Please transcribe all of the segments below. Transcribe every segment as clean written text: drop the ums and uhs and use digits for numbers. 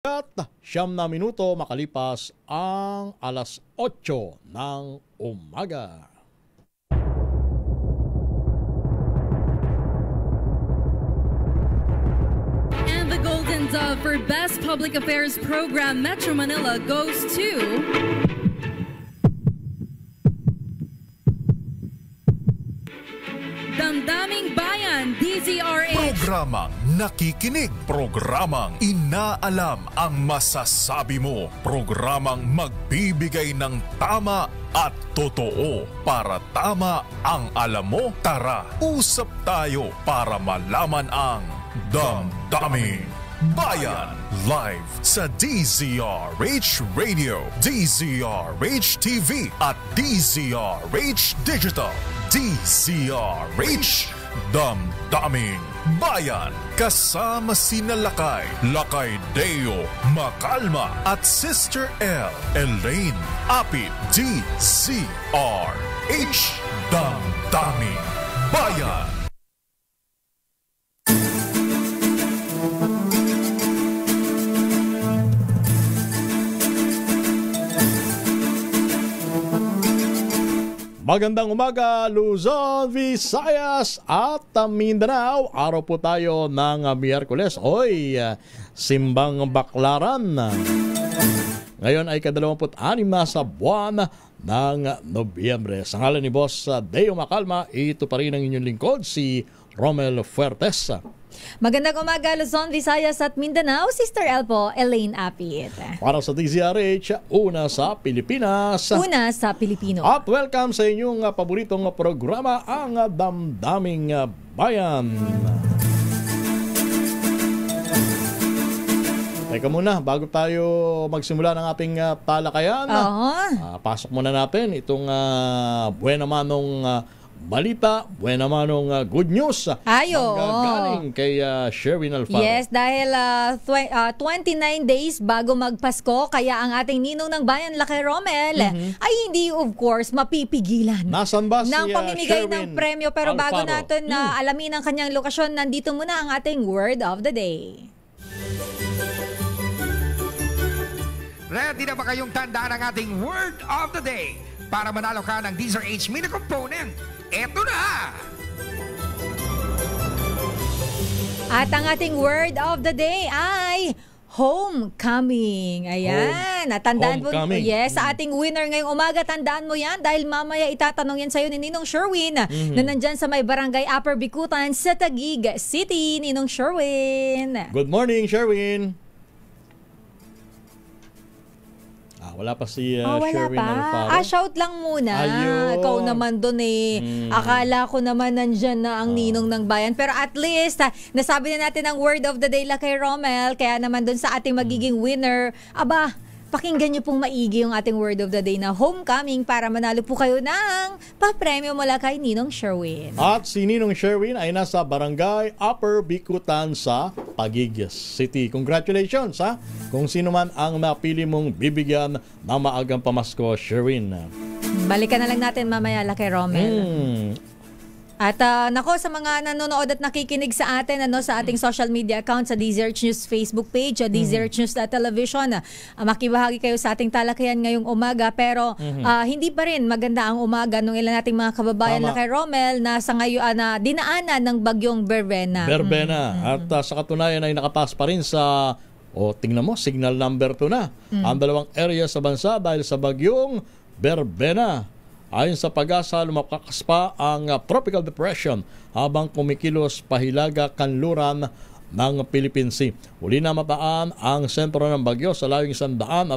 At 9 minuto makalipas ang alas 8 ng umaga. And the Golden Dove for Best Public Affairs Program Metro Manila goes to Damdaming Bayan, DZRH. Programang nakikinig, programang inaalam ang masasabi mo, programang magbibigay ng tama at totoo. Para tama ang alam mo, tara, usap tayo para malaman ang Damdaming Bayan. Live sa DZRH Radio, DZRH TV at DZRH Digital. DZRH Damdaming Bayan. Kasama sina Lakay Deo Macalma at Sister L Elaine Apit. DZRH Damdaming Bayan. Magandang umaga, Luzon, Visayas at Mindanao. Araw po tayo ng Miyerkules. Oy, Simbang Baklaran. Ngayon ay 26 na sa buwan ng Nobyembre. Sa ngalan ni Boss Deo Macalma, ito pa rin ang inyong lingkod, si Romel Fuertes. Magandang umaga, Luzon, Visayas at Mindanao. Sister L po, Elaine Apit. Para sa DZRH, una sa Pilipinas. Una sa Pilipino. At welcome sa inyong paboritong programa, ang Damdaming Bayan. Teka muna, bago tayo magsimula ng ating talakayan, pasok muna natin itong buena manong balita, buena manong good news. Galing kay Sherwin Alfaro. Yes, dahil 29 days bago magpasko, kaya ang ating ninong ng bayan, Lakay Romel, ay hindi of course mapipigilan Nasaan ba si ng pamimigay Sherwin ng premyo. Pero bago Alfaro natin alamin ang kanyang lokasyon, nandito muna ang ating word of the day. Ready na ba kayong tandaan ang ating word of the day para manalo ka ng DZRH mini component? Eto na! At ang ating word of the day ay homecoming. Ayan. Natandaan mo. Yes, sa ating winner ngayong umaga, tandaan mo yan dahil mamaya itatanong yan sa'yo ni Ninong Sherwin na nandyan sa may barangay Upper Bikutan sa Taguig City. Ninong Sherwin. Good morning, Sherwin. Wala pa si Sherwin Alfaro. Shout lang muna. Ayun. Ikaw naman doon Akala ko naman nandyan na ang ninong ng bayan. Pero at least, nasabi na natin ang word of the day Lakay Romel. Kaya naman doon sa ating magiging winner, pakinggan niyo pong maigi yung ating word of the day na homecoming para manalo po kayo ng papremyo mula kay Ninong Sherwin. At si Ninong Sherwin ay nasa barangay Upper Bikutan sa Taguig City. Congratulations kung sino man ang napili mong bibigyan ng maagang pamasko, Sherwin. Balikan na lang natin mamaya, Lakay Romel. At sa mga nanonood at nakikinig sa atin sa ating social media account sa DZRH News Facebook page, DZRH News Television, makibahagi kayo sa ating talakayan ngayong umaga. Pero hindi pa rin maganda ang umaga nung ilan nating mga kababayan Lakay Romel na sa ngayon dinaanan ng bagyong Berbena. At sa katunayan ay nakataas pa rin sa tingnan mo, signal number 2 na ang dalawang area sa bansa dahil sa bagyong Berbena. Ayon sa Pag-asa, lumakas pa ang tropical depression habang kumikilos pahilaga kanluran ng Philippine Sea. Uli na mataan ang sentro ng bagyo sa layong 130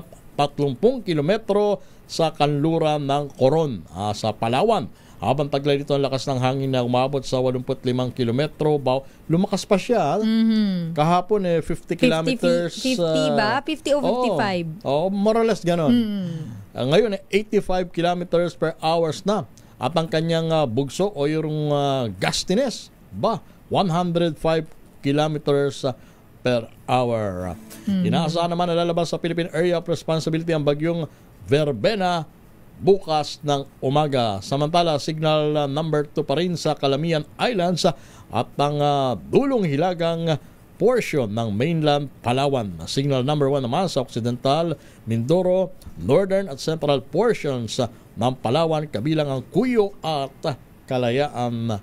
kilometro sa kanluran ng Coron sa Palawan. Habang taglay dito ang lakas ng hangin na umabot sa 85 kilometro. Lumakas pa siya. Kahapon 50 kilometers. 50 ba? 50 o 55? More or less ganon. Ngayon 85 kilometers per hours na. At ang kanyang bugso o yung gustiness 105 kilometers per hour. Inaasahan naman na lalabas sa Philippine Area of Responsibility ang bagyong Berbena bukas ng umaga. Samantala, signal number 2 pa rin sa Calamian Islands at ang dulong hilagang portion ng mainland Palawan. Signal number 1 naman sa Occidental, Mindoro, Northern at Central portions ng Palawan, kabilang ang Cuyo at Kalayaan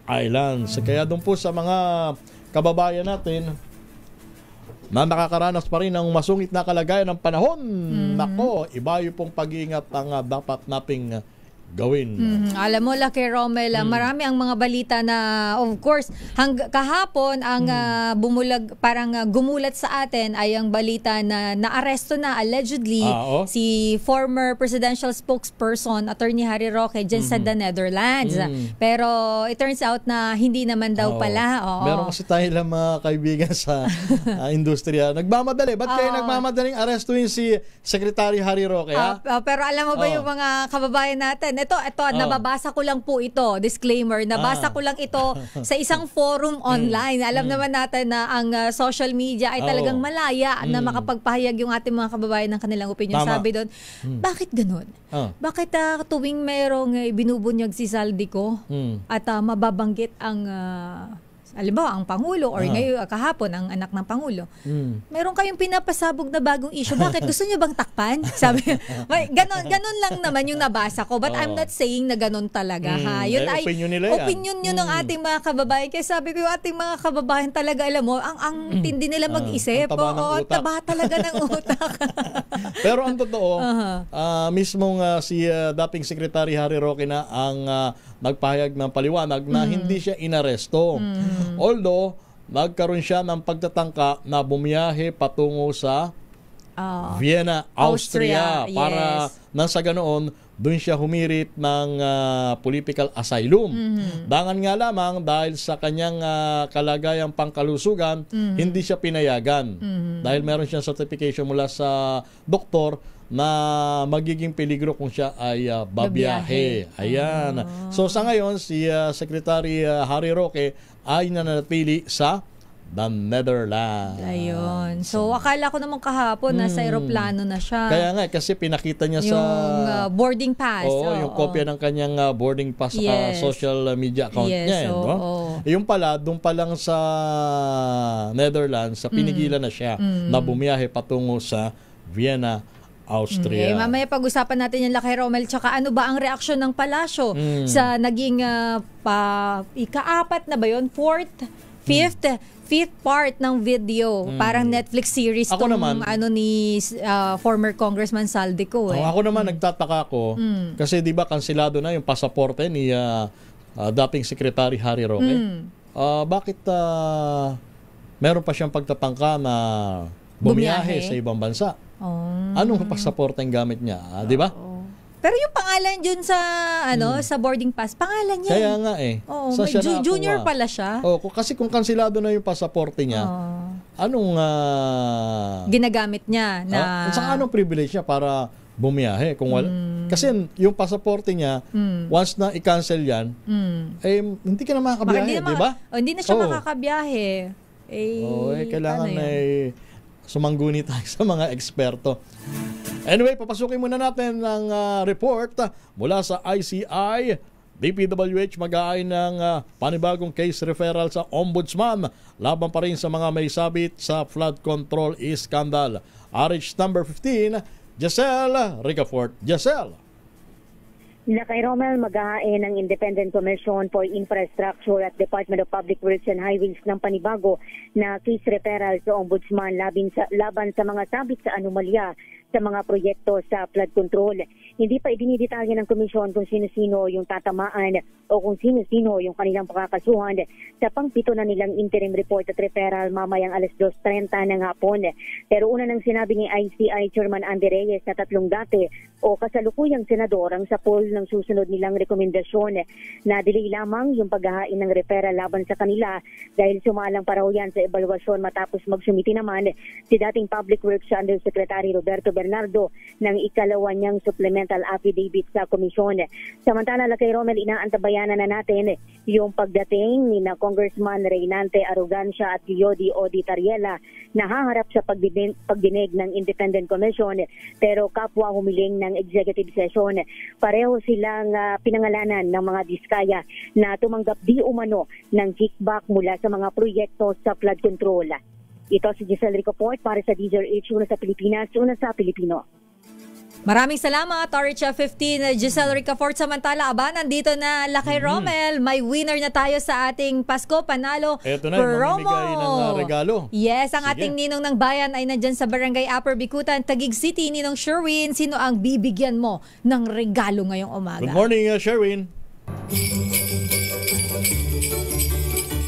Islands. Kaya doon po sa mga kababayan natin na nakakaranas pa rin ng masungit na kalagayan ng panahon, nako, iba yung pong pag-iingat ang dapat nating gawin. Alam mo, Lucky Romel, marami ang mga balita na, of course, kahapon ang gumulat sa atin ay ang balita na naaresto na allegedly si former presidential spokesperson Attorney Harry Roque dyan sa the Netherlands. Pero it turns out na hindi naman daw pala. Meron kasi tayo lang mga kaibigan sa industriya. Nagmamadali. Ba't kayo nagmamadaling arestuin si Secretary Harry Roque? Pero alam mo ba yung mga kababayan natin? Ito, nababasa ko lang po ito. Disclaimer, nabasa ko lang ito sa isang forum online. Alam naman natin na ang social media ay talagang malaya na makapagpahayag yung ating mga kababayan ng kanilang opinion. Tama. Sabi doon, bakit ganun? Bakit tuwing merong binubunyag si Saldico at mababanggit ang halimbawa, ang Pangulo or ngayon kahapon ang anak ng Pangulo. Meron kayong pinapasabog na bagong issue. Bakit? Gusto niyo bang takpan? Sabi, ganon lang naman yung nabasa ko. But I'm not saying na ganon talaga. Yun ay opinion nila yan. Opinion yun ng ating mga kababayan. Kaya sabi ko, yung ating mga kababayan talaga, alam mo, ang tindi nila mag-isip. ang Taba talaga ng utak. Pero ang totoo, mismong si dating Secretary Harry Roque na ang nagpahayag ng paliwanag na hindi siya inaresto. Although, nagkaroon siya ng pagtatangka na bumiyahe patungo sa Vienna, Austria. Para nang sa ganoon, doon siya humirit ng political asylum. Dangan nga lamang dahil sa kanyang kalagayang pangkalusugan, hindi siya pinayagan. Dahil meron siyang certification mula sa doktor na magiging peligro kung siya ay babiyahe. Ayan. So sa ngayon, si Secretary Harry Roque ay nananatili sa the Netherlands. Ayun. So akala ko naman kahapon nasa eroplano na siya. Kaya nga, kasi pinakita niya yung sa boarding pass. yung kopya ng kanyang boarding pass sa social media account niya. Yung pala, doon pa lang sa Netherlands, sa pinigilan na siya na bumiyahe patungo sa Vienna, Austria. Mamaya pag-usapan natin yung Lucky Romel, tsaka ano ba ang reaksyon ng palasyo sa naging ika-apat na ba yun? Fifth part ng video. Parang Netflix series ako tong naman, ni former Congressman Saldico. Ako naman nagtataka ko kasi 'di ba kanselado na yung pasaporte ni dating Secretary Harry Roque. Bakit meron pa siyang pagtatangka na bumiyahe sa ibang bansa? Anong pasaporte ang gamit niya? 'Di ba? Pero yung pangalan dun sa sa boarding pass, pangalan niya. Kaya nga Oo, junior pala siya. Kasi kung kanselado na yung pasaporte niya, anong ginagamit niya na saka anong privilege niya para bumiyahe kung wala? Kasi yung pasaporte niya, once na i-cancel yan, hindi ka na makakabiyahe, di ba? Hindi na siya makakabiyahe. Kailangan sumangguni tayo sa mga eksperto. Anyway, papasukin muna natin ang report mula sa ICI. DPWH mag-aay ng panibagong case referral sa Ombudsman laban pa rin sa mga may sabit sa flood control scandal. RH number 15, Giselle Ricafort. Giselle. Kay Romel, mag-ahain ng Independent Commission for Infrastructure at Department of Public Works and Highways ng panibago na case referral sa Ombudsman laban sa mga sabit sa anomalya sa mga proyekto sa flood control. Hindi pa idinidetalye ng komisyon kung sino-sino yung tatamaan o kung sino-sino yung kanilang pakakasuhan sa pang-pito na nilang interim report at referral mamayang alas 2:30 ng hapon. Pero una nang sinabi ni ICI Chairman Andy Reyes na 3 dati o kasalukuyang senador ang sapol ng susunod nilang rekomendasyon na delay lamang yung paghahain ng referral laban sa kanila dahil sumalang pa raw yan sa ebaluasyon matapos magsumiti naman si dating Public Works Undersecretary Roberto Bernardo ng ikalawa niyang supplemental supplemental affidavit sa komisyon. Samantala, Lakay Romel, inaantabayanan na natin yung pagdating ni na Congressman Reynante Arrogancia at Yodi Odi Tariela na haharap sa pagdinig ng Independent Commission, pero kapwa humiling ng executive session. Pareho silang pinangalanan ng mga diskaya na tumanggap di umano ng kickback mula sa mga proyekto sa flood control. Ito si Giselle Ricoport para sa DZRH, una sa Pilipinas, una sa Pilipino. Maraming salamat, RHF 15, Giselle Ricafort. Samantala, nandito na Lakay Romel. May winner na tayo sa ating Pasko Panalo Eto na, promo. mamimigay ng regalo. Yes, ang Sige. ating ninong ng bayan ay nandyan sa Barangay Upper Bikutan, Taguig City. Ninong Sherwin, sino ang bibigyan mo ng regalo ngayong umaga? Good morning, Sherwin.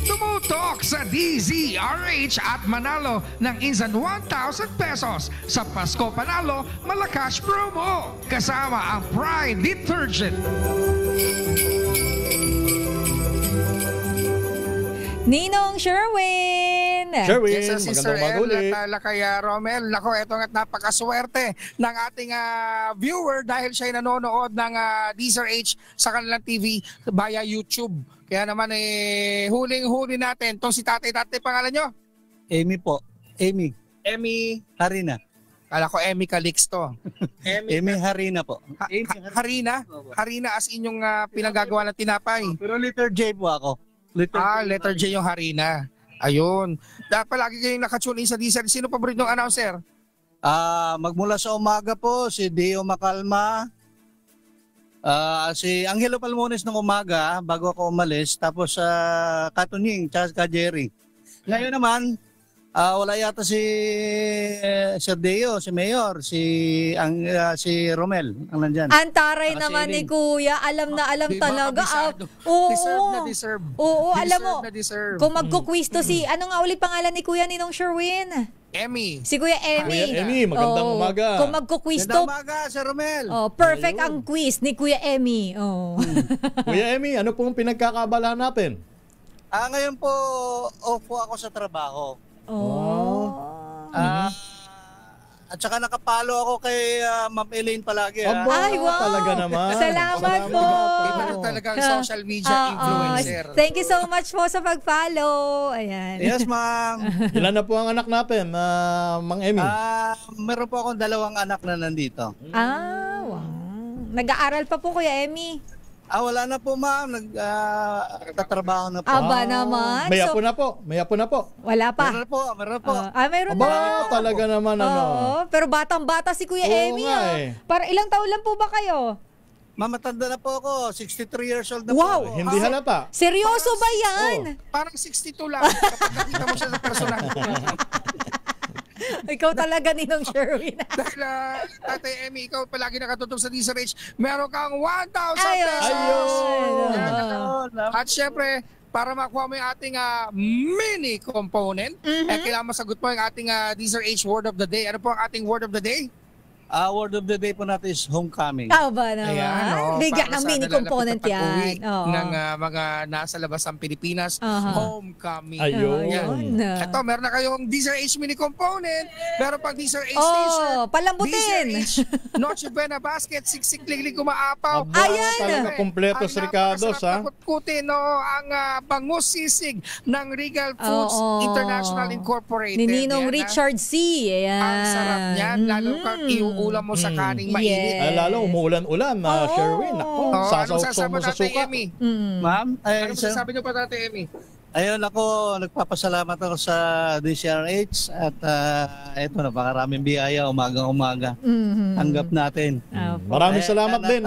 Tumutok sa DZRH at manalo ng instant 1,000 pesos sa Pasko Panalo Malakas Promo. Kasama ang Pride Detergent. Ninong Sherwin! Sherwin, Yes, si Sir magandang El maguli. at kay Romel. Nako, eto nga't napakaswerte ng ating viewer dahil siya ay nanonood ng DZRH sa kanilang TV via YouTube. Kaya naman huling-huli natin. Itong si Tatay pangalan nyo? Amy po. Amy Emmy. Harina. Kala ko Emmy Calixto. Amy Harina po. Harina? Harina as inyong pinagagawa ng tinapay. Pero letter J po ako. Letter J yung Harina. Ayun. Dapat palagi kayong nakatune in sa DZRH. Sino paboritong announcer? Magmula sa umaga po, si Dio Macalma. Si Angelo Palmones ng umaga, bago ako umalis. Tapos Katunying, tsaka Jerry. Ngayon naman, wala yata si Sir Deo, si Mayor, si Romel ang nandyan. Antaray Saka si naman ni Eileen. Kuya, alam na alam Di ba, talaga. kabisado? Oo. Deserve na deserve. Oo, alam mo. Deserve na deserve. Kung magkukwiz to si, ano nga ulit pangalan ni Kuya Ninong Sherwin? Emmy. Si Kuya Emmy. Kuya Emmy, magandang Oo. umaga. Kung magkukwiz Gandang to, umaga, Sir Romel. perfect ang quiz ni Kuya Emmy. Oh. Kuya Emmy, ano pong pinagkakabalahan natin? Ngayon po, off po ako sa trabaho. Oh. At saka nakapalo ako kay Ma'am Elaine palagi. Aba, Ay, wow. talaga naman. Salamat po. Iba na talagang social media influencer. Thank you so much po sa pag-follow. Ayan. Yes, ma'am. Ilan na po ang anak natin, Mang Emmy? Meron po akong 2 anak na nandito. Wow. Nag-aaral pa po, Kuya Emmy. Wala na po, ma'am. Nagtatrabaho na po. Aba naman. May So, apo na po. May apo na po. wala pa. Meron po. Mayroon Aba, na. talaga naman Oo, pero batang-bata si Kuya Oo Emmy. nga eh. Para ilang taon lang po ba kayo? Mamatanda na po ako. 63 years old na Wow. po. Hindi halata. Seryoso ba yan? Parang 62 lang kapag nakita mo siya sa personal. Ikaw talaga, Ninong Sherwin. Dahil Ate Emmy, ikaw palagi nakatutok sa DZRH, meron kang 1,000 Ayun. pesos. Ayun. At syempre, para makuha mo yung ating mini component, kailangan masagot mo yung ating DZRH word of the day. Ano po ang ating word of the day? Word of the day po natin is homecoming. Aba naman. Bigyan para ng sa mini nalalapit component na pag-uwi yan. Oo. ng mga nasa labas ng Pilipinas, homecoming. Ayun. Ayun. Ito, meron na kayong DZRH mini component, meron pang DZRH t-shirt, palambutin. DZRH Noche Buena basket, siksik-liglig kumaapaw. Aba, Ayan. talaga kompleto si Ricardos, ha? Kutkutin, ang bangus sisig ng Regal Foods Oo. International Incorporated. Ni Ninong Yan, Richard C. Ayan. Ang sarap niyan, lalo kang iuulam mo sa kaning mainit. Ay, lalo umuulan-ulan na Sherwin. Ako, Anong sasaw-saw sasabi mo sa Tate suka. Emmy? Ma'am, Anong sasabi niyo pa Tate Emmy? ayun ako, nagpapasalamat ako sa DZRH at eto, napakaraming biyaya, umagang-umaga. Tanggap natin. Maraming salamat Ayan, din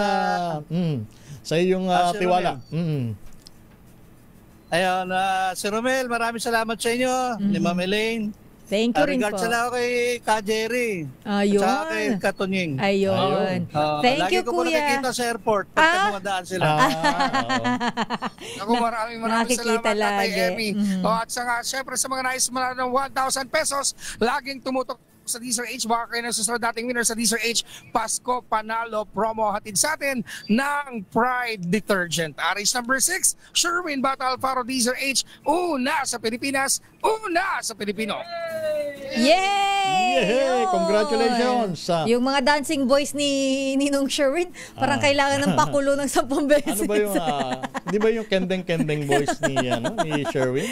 sa iyong Sir tiwala. Ayun, Sir Romel, maraming salamat sa inyo, ni Ma'am Elaine. Thank you rin po. Regards na ako kay Ka Jerry. Ayun. At saka kay Katunying. Ayun. Thank lagi you, ko po Kuya. nakikita sa airport pagka dumadaan sila. Ako maraming Nakikita salamat Tatay lagi. Emmy. At saka syempre sa mga nais manalo ng 1,000 pesos, laging tumutok sa DZRH. Baka kayo nasusunod dating winner sa DZRH Pasko Panalo Promo. Hatid sa atin ng Pride Detergent. Aris number 6, Sherwin Bata Alfaro DZRH. Una sa Pilipinas, una sa Pilipino. Yay! Yay! Yun. Congratulations! Yung mga dancing boys ni Ninong Sherwin, parang kailangan ng pakulo ng 10 beses. Ano ba yung, di ba yung kendeng-kendeng voice ni Sherwin?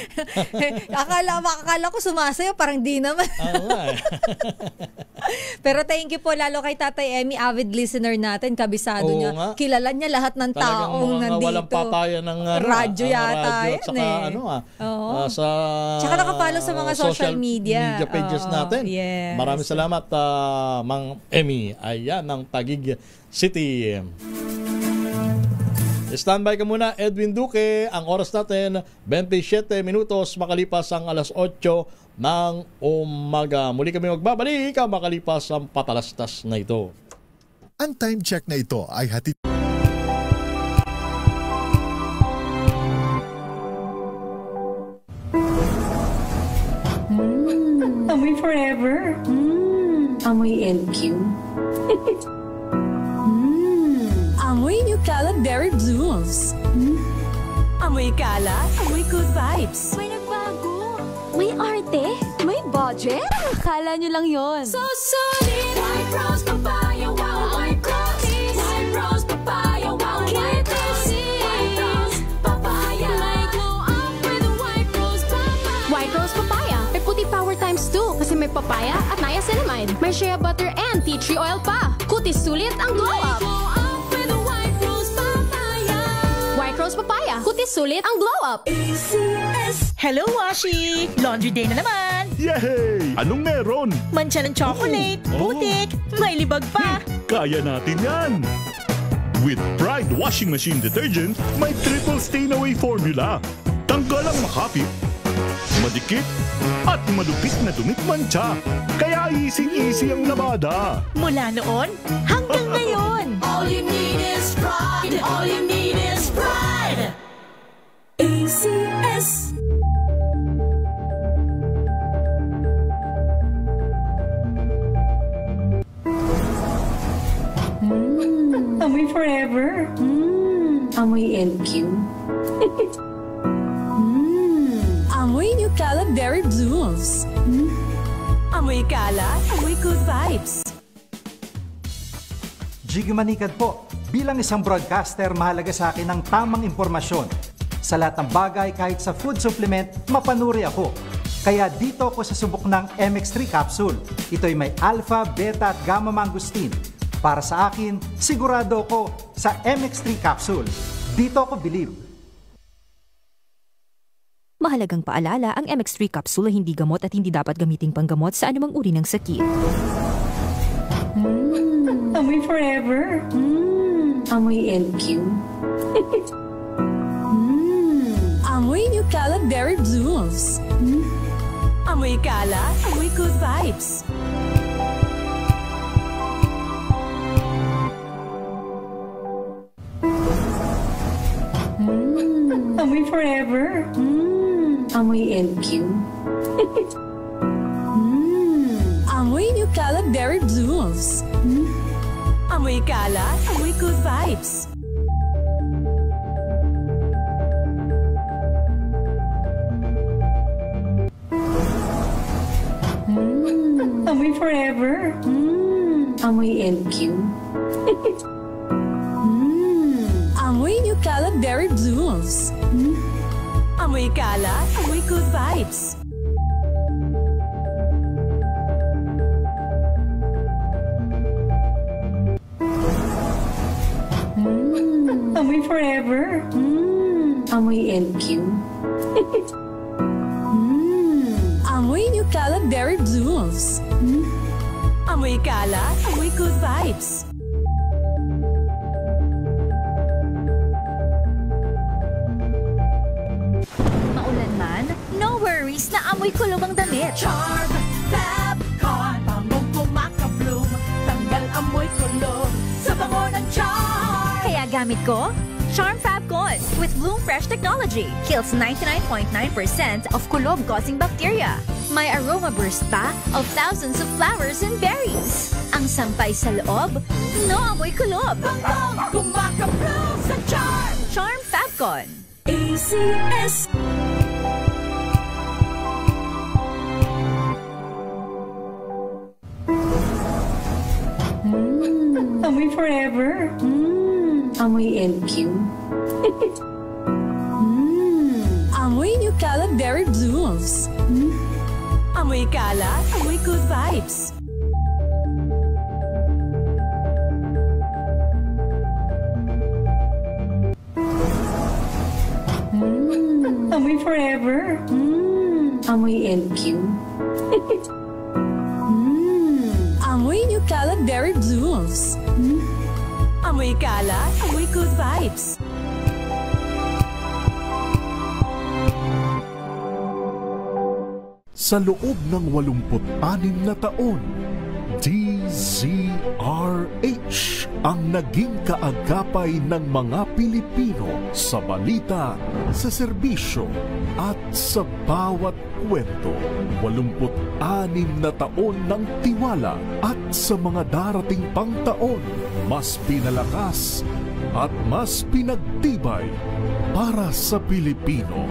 Akala ko sumasayo, parang di naman. Pero thank you po lalo kay Tatay Emmy, avid listener natin, kabisado Oo niya. nga. Kilala niya lahat ng taong nandito. Walang papaya ng radyo yata radyo, yun saka, Oo. sa Tsaka nakapalo sa mga social media pages natin. Yes. Maraming salamat, Mang Emmy. Ayan, ng Taguig City. Standby ka muna, Edwin Duque. Ang oras natin, 27 minutos makalipas ang alas 8 ng umaga. Muli kami magbabalik makalipas ang patalastas na ito. Ang time check na ito ay hatid Amoy forever. Amoy LQ. Amoy New Cala Berry Blooms. Amoy Cala, amoy good vibes. May nagbago. May arte. May budget. Akala nyo lang yon. So solid. White Rose Papaya. Wow, White Rose. White Rose Papaya. Wow, White Rose. White Rose Papaya. May glow up with a White Rose Papaya. White Rose Papaya. May puti power times 2 kasi may papaya at niacinamide. May shea butter and tea tree oil pa. Kutis sulit ang glow up. With a White Rose Papaya. White Rose Papaya. Kutis sulit ang glow up. Hello, Washi! Laundry day na naman! Yay! Anong meron? Mancha ng chocolate, putik, may libag pa! Kaya natin yan! With Pride Washing Machine Detergent, may triple stain-away formula. Tanggal ang makapit, madikit, at malupit na dumit mancha. Kaya easy-easy ang labada. Mula noon hanggang ngayon! All you need is Pride! All you need is Pride! ACS. Amoy forever. Amoy LQ. Amoy New Cala Berry Blooms. Amoy Cala, amoy good vibes. Jiggy Manikad po. Bilang isang broadcaster, mahalaga sa akin ang tamang impormasyon. Sa lahat ng bagay, kahit sa food supplement, mapanuri ako. Kaya dito ako sa subok ng MX3 capsule. Ito'y may alpha, beta at gamma mangosteen. Para sa akin, sigurado ako sa MX3 capsule. Dito ako believe. Mahalagang paalala, ang MX3 capsule ay hindi gamot at hindi dapat gamiting panggamot sa anumang uri ng sakit. Amoy forever. Amoy LQ. Amoy New Cala Berry Blooms. Amoy Cala, amoy good vibes. Amoy forever. Amoy LQ. Amoy New Cala Berry Blooms. Amoy Cala, amoy good vibes. Amoy forever. Amoy LQ. Amoy New Cala Berry Blooms. Amoy Cala, amoy good vibes. Amoy forever. Amoy LQ. Amoy New Cala Berry Blooms. Amoy Cala, amoy good vibes. Maulan man, no worries na amoy kulong ang damit. Charm Fabcon, bangong kumaka-bloom, tanggal amoy kulong sa bango ng Charm. Kaya gamit ko, Charm Fabcon with Bloom Fresh technology. Kills 99.9% of kulob-causing bacteria. May aroma burst pa of thousands of flowers and berries. Ang sampay sa loob, no amoy kulob. Bangong kumaka-bloom sa Charm. Charm Fabcon. ACS. Amoy forever. Amoy LQ. Amoy New Caleb Berry Blooms. Amoy kalat, amoy good vibes. Amoy forever. Amoy LQ. Amoy New Caleb Berry Blooms. Amoy kalat, amoy good vibes. Sa loob ng 86 na taon, DZRH ang naging kaagapay ng mga Pilipino sa balita, sa serbisyo at sa bawat kwento. 86 na taon ng tiwala at sa mga darating pang taon, mas pinalakas at mas pinagtibay para sa Pilipino.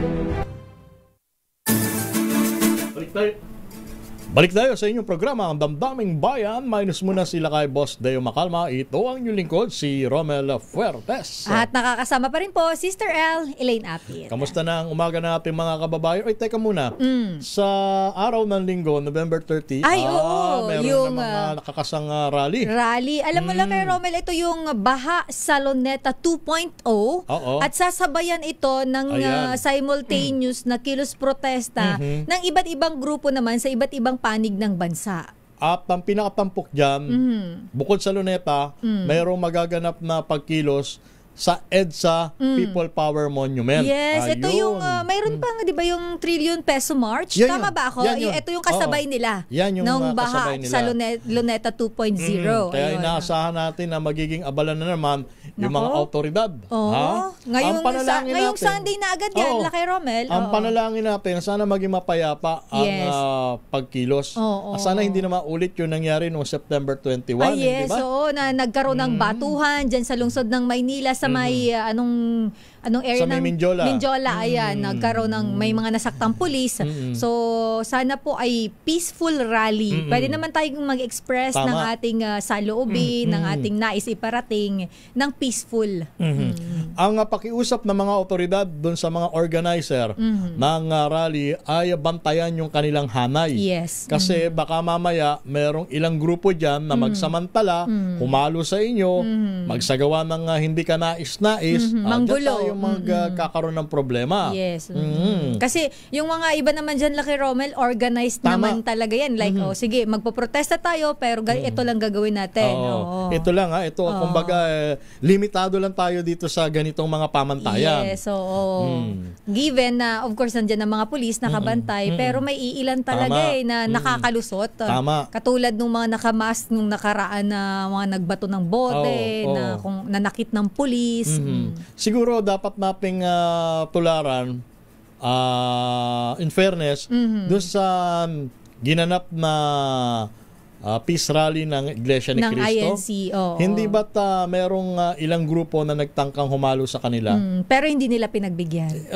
Balik tayo sa inyong programa, ang Damdaming Bayan. Minus muna sila kay Boss Deo Macalma. Ito ang inyong lingkod, si Romel Fuertes. At nakakasama pa rin po, Sister L, Elaine Apit. Kamusta na ang umaga natin mga kababayan? Oy, teka muna. Sa araw ng linggo, November 30, meron yung, na mga nakakasang rally. Alam mo lang kay Romel, ito yung Baha Saloneta 2.0. At sasabayan ito ng simultaneous na kilos protesta ng iba't ibang grupo naman sa iba't ibang panig ng bansa. At ang pinakatampok dyan, bukod sa Luneta, mayroong magaganap na pagkilos sa EDSA People Power Monument. Yes, ito yung mayroon pang 'di ba yung trillion peso march? Tama ba ako? Ito yung kasabay nila. Yan yung nung Baha kasabay nila. sa Luneta 2.0. Kaya inaasahan natin na magiging abala na naman yung mga autoridad. Ngayong Sunday na agad yan, Laki Romel. Ang panalangin natin, sana maging mapayapa ang pagkilos. Sana hindi na maulit yung nangyari noong September 21. Yes, diba? na nagkaroon ng batuhan dyan sa lungsod ng Maynila sa may anong area sa ng Minjola. Ayan, nagkaroon ng may mga nasaktang pulis. So sana po ay peaceful rally. Pwede naman tayong mag-express ng ating saloobin, ng ating nais iparating ng peaceful. Ang pakiusap ng mga otoridad doon sa mga organizer ng rally ay bantayan yung kanilang hanay. Yes. Kasi baka mamaya merong ilang grupo dyan na magsamantala, humalo sa inyo, magsagawa ng hindi ka nais-nais, manggulo. Magkakaroon ng problema. Yes. Kasi yung mga iba naman dyan, Laki Romel, organized naman talaga yan. Like, sige, magpoprotesta tayo, pero ito lang gagawin natin. Ito lang, kumbaga, limitado lang tayo dito sa ganitong mga pamantayan. Yes, given na, of course, nandyan ang mga pulis, nakabantay, pero may iilan talaga na nakakalusot. Katulad nung mga nakamask nung nakaraan na mga nagbato ng bote, na kung nanakit ng pulis. Siguro dapat nating tularan, in fairness, doon sa ginanap na peace rally ng Iglesia ni Cristo. INC, hindi ba't merong ilang grupo na nagtangkang humalo sa kanila? Pero hindi nila pinagbigyan.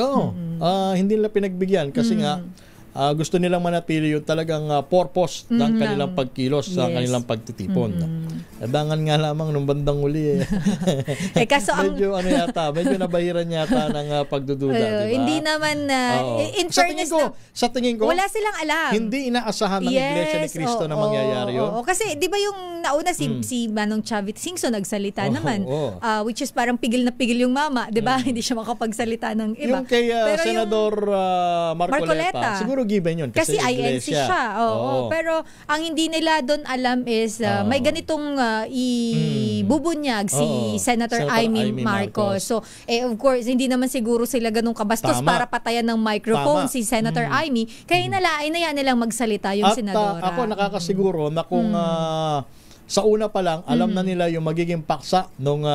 Hindi nila pinagbigyan kasi nga gusto nilang manatili yung talagang purpose ng kanilang pagkilos, sa kanilang pagtitipon. Dangan nga lamang nung bandang uli kaso medyo medyo nabahiran yata ng pagdududa, diba? Hindi naman in fairness sa tingin ko wala silang alam. Hindi inaasahan ng Iglesia ni Cristo na mangyayari yun. Kasi di ba yung nauna si Manong Chavit Singso nagsalita naman, which is parang pigil na pigil yung mama, di ba? Hindi siya makapagsalita ng iba. Yung kay Senador Marcoleta, siguro given yun kasi INC siya. Pero ang hindi nila doon alam is may ganitong ibubunyag si Senator Amy Marcos. So of course hindi naman siguro sila ganung kabastos para patayan ng microphone si Senator Amy. Kaya inayaan nilang magsalita yung senadora. At ako nakakasiguro na kung sa una pa lang alam na nila yung magiging paksa nung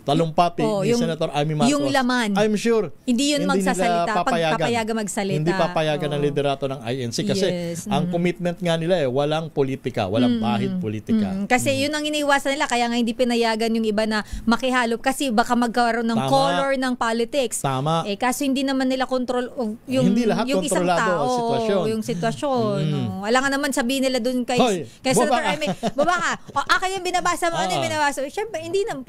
talumpati ni yung, Senator Amy Marcos. Yung laman. I'm sure. Hindi yun magsasalita. Nila papayagan magsalita. Hindi papayagan ng liderato ng INC kasi ang commitment nga nila walang politika, walang bahid politika. Kasi yun ang iniiwasan nila, kaya nga hindi pinayagan yung iba na makihalop kasi baka magkaroon ng color ng politics. Tama. Kaso hindi naman nila control hindi lahat yung isang tao, ang sitwasyon. yung sitwasyon. Wala nga naman sabihin nila dun kay Senator Amy, baba ka. Kayo yung binabasa mo, ano yung binabasa mo? Siyempre, hindi na.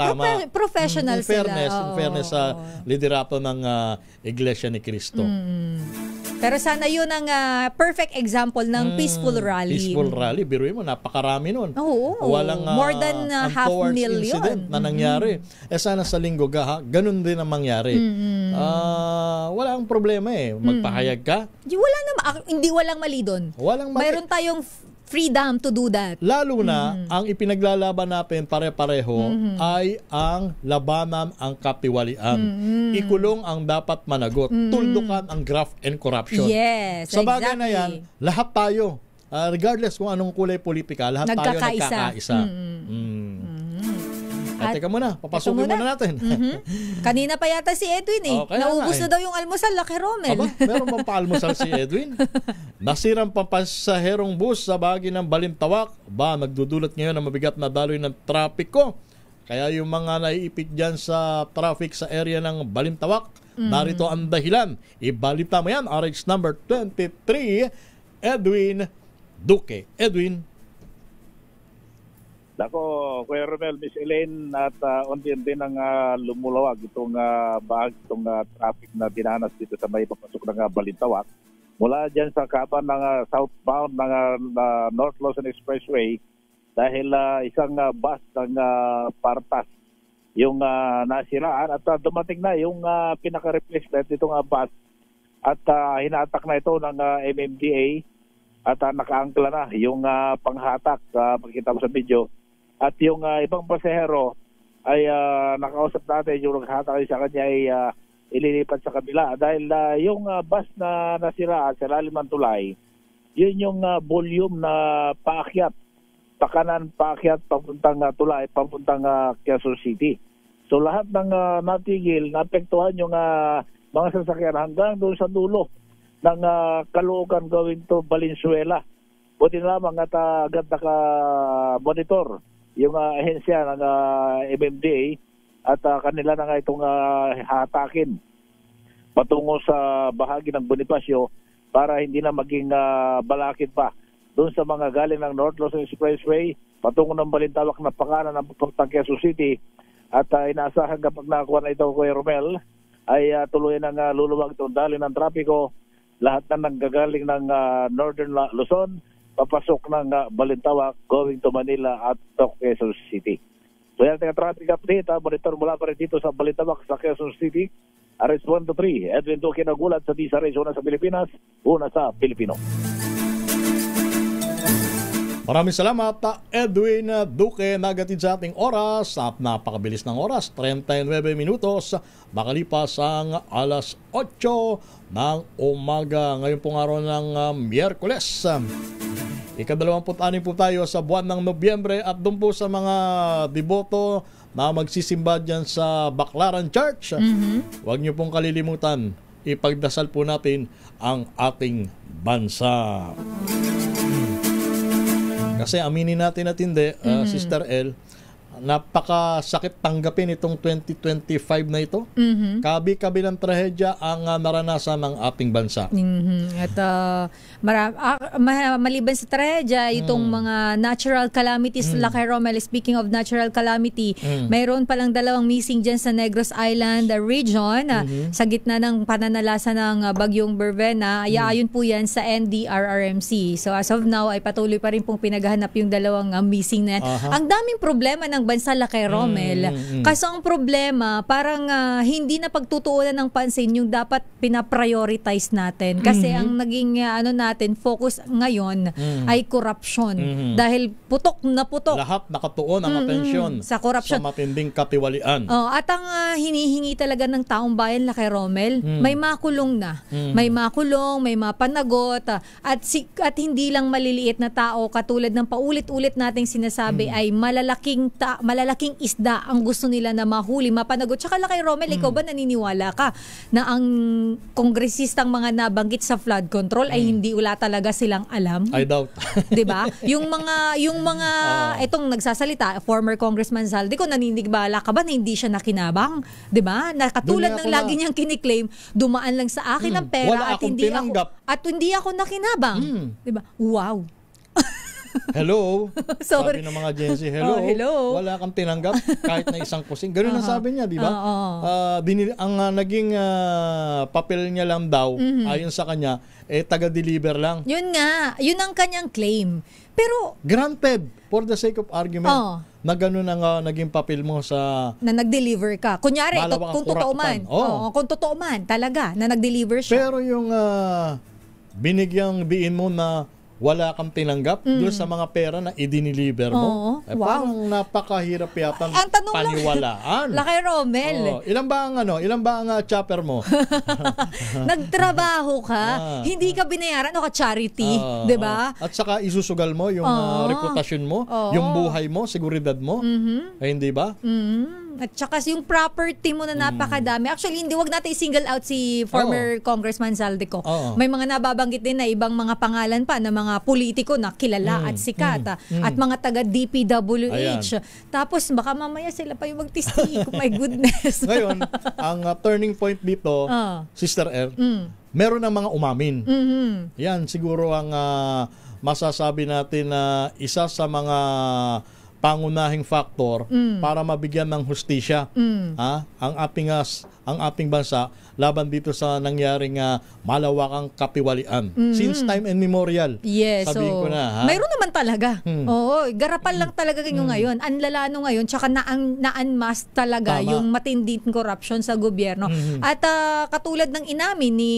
Professional sila. In fairness sa liderato ng Iglesia ni Cristo. Pero sana yun ang perfect example ng peaceful rally. Peaceful rally. Biruin mo, napakarami nun. Walang more than half million incident na nangyari. Sana sa linggo, ganun din ang mangyari. Walang problema magpahayag ka. Hindi walang mali doon. Mayroon tayong freedom to do that. Lalo na, ang ipinaglalaban natin pare-pareho ay ang labanan ang katiwalian. Ikulong ang dapat managot. Tuldukan ang graft and corruption. Yes, sa bagay na yan, lahat tayo, regardless kung anong kulay politika, lahat tayo nagkakaisa. Teka muna, papasukin muna natin. Kanina pa yata si Edwin naubos na daw yung almusal, Laki Romel. Meron bang paalmusal si Edwin? Nasirang pampasaherong bus sa bahagi ng Balintawak. Nagdudulot ngayon ng mabigat na daloy ng trapiko. Kaya yung mga naiipit dyan sa traffic sa area ng Balintawak, narito ang dahilan. Ibalita mo yan, RH number 23, Edwin Duque. Edwin. Dako, Kuya Romel, Miss Elaine, at unti-unti nang lumulawag itong bahagi, itong traffic na dinanas dito sa may papasok ng Balintawak. Mula dyan sa kaban ng southbound ng North Luzon Expressway dahil isang bus ng Partas yung nasiraan at dumating na yung pinaka-replacement itong bus at hinatak na ito ng MMDA at nakaangkla na yung panghatak, makikita mo sa video. At yung ibang pasahero ay nakausap natin, yung naghatak sa kanya ay ililipat sa kabila. Dahil yung bus na nasira sa lalim ng tulay, yun yung volume na paakyat, pakanan paakyat, papuntang tulay, papuntang Quezon City. So lahat ng natigil, naapektuhan yung mga sasakyan hanggang doon sa dulo ng Caloocan going to Valenzuela. Buti lamang at agad naka-monitor yung ahensya ng MMDA at kanila na nga itong hatakin patungo sa bahagi ng Bonifacio para hindi na maging balakid pa doon sa mga galing ng North Luzon Expressway patungo ng Balintawak na pakanan ng papuntang Quezon City at inaasahan kapag nakakuha na ito, Kuya Romel, ay tuloy nang luluwag itong daloy ng trapiko. Lahat na nanggagaling ng Northern Luzon papasok ng Balintawak going to Manila at to Quezon City. So yan ang traffic update. Monitor mula pa rin dito sa Balintawak sa Quezon City. RH 1 to 3. Edwin Duque nagulat sa DSRH, una sa Pilipinas, una sa Pilipino. Maraming salamat, Edwin Duque, nagatid sa ating oras at napakabilis ng oras, 39 minutos, makalipas ang alas 8 ng umaga. Ngayon pong araw ng Miyerkules. Ika-26 po tayo sa buwan ng Nobyembre at doon po sa mga deboto na magsisimba dyan sa Baclaran Church. Huwag niyo pong kalilimutan, ipagdasal po natin ang ating bansa. Kasi aminin natin at hindi, Sister El, napakasakit tanggapin itong 2025 na ito. Kabi-kabi ng trahedya ang naranasan ng ating bansa. At maliban sa trahedya, itong mga natural calamities, Laki Romel, speaking of natural calamity, mayroon palang 2 missing dyan sa Negros Island region sa gitna ng pananalasa ng bagyong Berbena. Ayon po yan sa NDRRMC. So as of now, ay patuloy pa rin pong pinaghahanap yung 2 missing na yan. Ang daming problema ng bansa, Laki Romel. Kaso ang problema, parang hindi na pagtutuunan ng pansin yung dapat pinaprioritize natin. Kasi ang naging natin, focus ngayon ay corruption. Dahil putok na putok. Lahat nakatuon ang atensyon sa corruption. Sa matinding katiwalian. At ang hinihingi talaga ng taong bayan, Laki Romel, may makulong na. May makulong, may mapanagot, at hindi lang maliliit na tao, katulad ng paulit-ulit nating sinasabi, ay malalaking malalaking isda ang gusto nila na mahuli, mapanagot. Tsaka Lakay Romel, ikaw ba naniniwala ka na ang kongresistang mga nabanggit sa flood control ay hindi wala talaga silang alam? I doubt. 'Di ba? Yung mga itong nagsasalita, former Congressman Zaldico, naniniwala ka ba na hindi siya nakinabang? 'Di ba? Nakatulad ng lagi niyang kiniklaim, dumaan lang sa akin ang pera Wala at hindi tinanggap. hindi ako nakinabang. 'Di ba? Wow. Hello. Sorry. Sabi ng mga Gen Z, hello. Hello. Wala kang tinanggap kahit na isang kusing. Ganun ang sabi niya, di ba? Ang naging papel niya lang daw, ayon sa kanya, taga-deliver lang. Yun nga. Yun ang kanyang claim. Pero, granted, for the sake of argument, na ganun ang naging papel mo sa... Na nag-deliver ka. Kunyari, kung totoo man. Kung totoo man, talaga, na nag-deliver siya. Pero yung binigyang biin mo na wala kang tinanggap doon sa mga pera na i-deliver mo. Parang napakahirap yata paniwalaan. Lakay Romel. Ilan ba ang chopper mo? Nagtrabaho ka, hindi ka binayaran o ka charity, 'di ba? At saka isusugal mo yung reputasyon mo, yung buhay mo, seguridad mo. Hindi ba? At saka yung property mo na napakadami. Actually, wag natin i-single out si former Congressman Zaldico. May mga nababanggit din na ibang mga pangalan pa na mga politiko na kilala at sikat at mga taga DPWH. Tapos baka mamaya sila pa yung magtistig. My goodness. Ngayon, ang turning point dito, Sister R, meron ng mga umamin. Yan siguro ang masasabi natin na isa sa mga pangunahing factor para mabigyan ng hustisya ang ating bansa laban dito sa nangyaring malawakang kapiwalian. Since time immemorial. Yes. Sabihin ko na. Mayroon naman talaga. Oo, garapan lang talaga kayo ngayon. Anlalano ngayon, tsaka na-unmask talaga yung matinding corruption sa gobyerno. At katulad ng inamin ni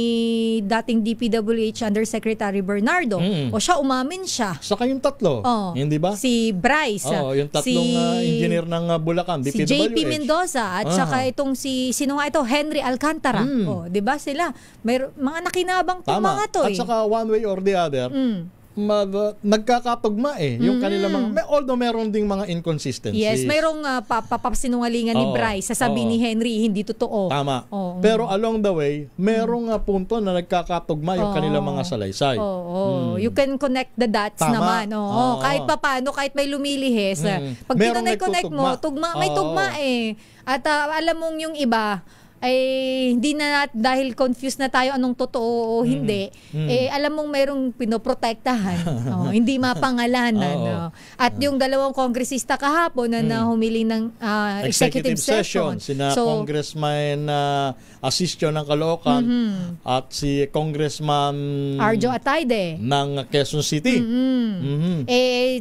dating DPWH Undersecretary Bernardo, siya umamin siya. Saka yung tatlo, hindi ba? Si Bryce. Yung tatlong engineer ng Bulacan, DPWH. Si JP Mendoza at saka itong sino nga ito, Henry Alcantara. 'Di ba sila? May mga nakinabang tong mga to. At saka one way or the other, nagkakatugma yung kanila mga, although meron ding mga inconsistencies. Yes, mayroong papasinungalingan ni Bryce, sasabihin ni Henry hindi totoo. Tama. Pero along the way, merong punto na nagkakatugma yung kanilang mga salaysay. You can connect the dots naman. Kahit papaano, kahit may lumilihis. Pag kinonect mo, may tugma At alam mong yung iba, ay hindi na dahil confused na tayo anong totoo o hindi, alam mong mayroong pinoprotektahan, hindi mapangalanan. At yung dalawang kongresista kahapon na humili ng executive session. Sina Congressman Asistio ng Caloocan at si Congressman Arjo Atayde ng Quezon City.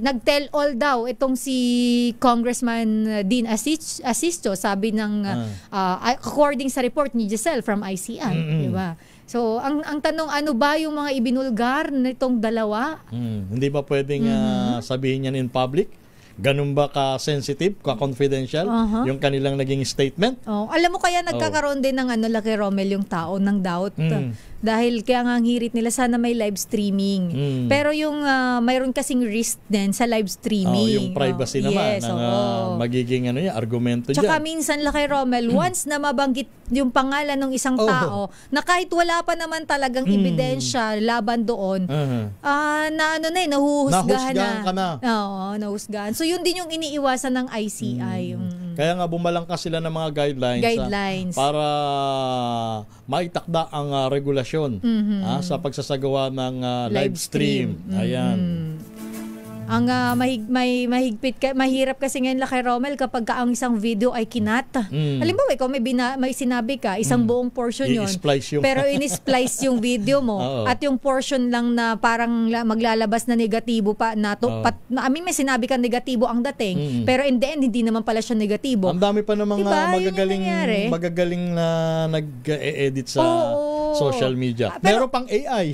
Nag-tell all daw itong si Congressman Dean Asistio, sabi ng according sa report ni Giselle from ICI, di ba? So, ang tanong, ano ba yung mga ibinulgar nitong dalawa? Hindi ba pwedeng sabihin yan in public? Ganun ba ka-sensitive, ka-confidential yung kanilang naging statement? Alam mo kaya nagkakaroon din ng Lucky Romel yung tao ng doubt. Dahil kaya nga ang hirit nila, sana may live streaming. Pero yung mayroon kasing risk din sa live streaming. Yung privacy naman ang magiging argumento dyan. Tsaka minsan, Lucky Romel, once na mabanggit yung pangalan ng isang tao, na kahit wala pa naman talagang ebidensya laban doon, nahuhusgahan na. Nahuhusgahan. So yun din yung iniiwasan ng ICI. Kaya nga bumalangkas sila ng mga guidelines. Para maitakda ang regulasyon sa pagsasagawa ng live stream. Ayan. Ang mahirap kasi ngayon, Lucky Romel, kapag ang isang video ay kinat. Halimbawa, ikaw may sinabi ka, isang buong portion yun. Pero in-splice yung video mo at yung portion lang na parang maglalabas na negatibo pa may sinabi ka negatibo ang dating, pero in the end, hindi naman pala siya negatibo. Ang dami pa ng mga magagaling na nag-e-edit sa social media. Meron pang AI.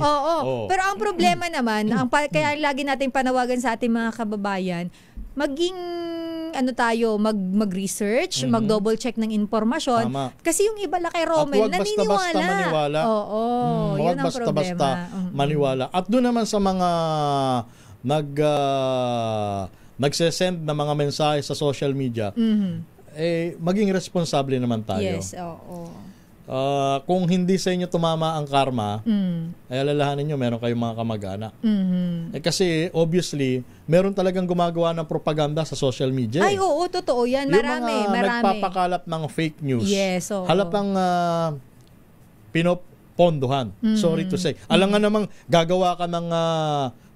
Pero ang problema naman, kaya lagi natin panawagan sa ating mga kababayan, maging mag-research, mag-double check ng informasyon. Kasi yung iba, Lucky Romel, naniniwala. Basta-basta maniwala. Yun ang problema. Maniwala. At doon naman sa mga nagsesend ng mga mensahe sa social media, maging responsable naman tayo. Yes, oo. Kung hindi sa inyo tumama ang karma, ay alalahanin nyo, meron kayong mga kamag-anak. Kasi obviously, meron talagang gumagawa ng propaganda sa social media. Ay, oo, totoo yan. Marami. Yung mga nagpapakalat ng fake news. Yes, oo. Halapang pinopondohan. Sorry to say. Alam nga namang gagawa ka ng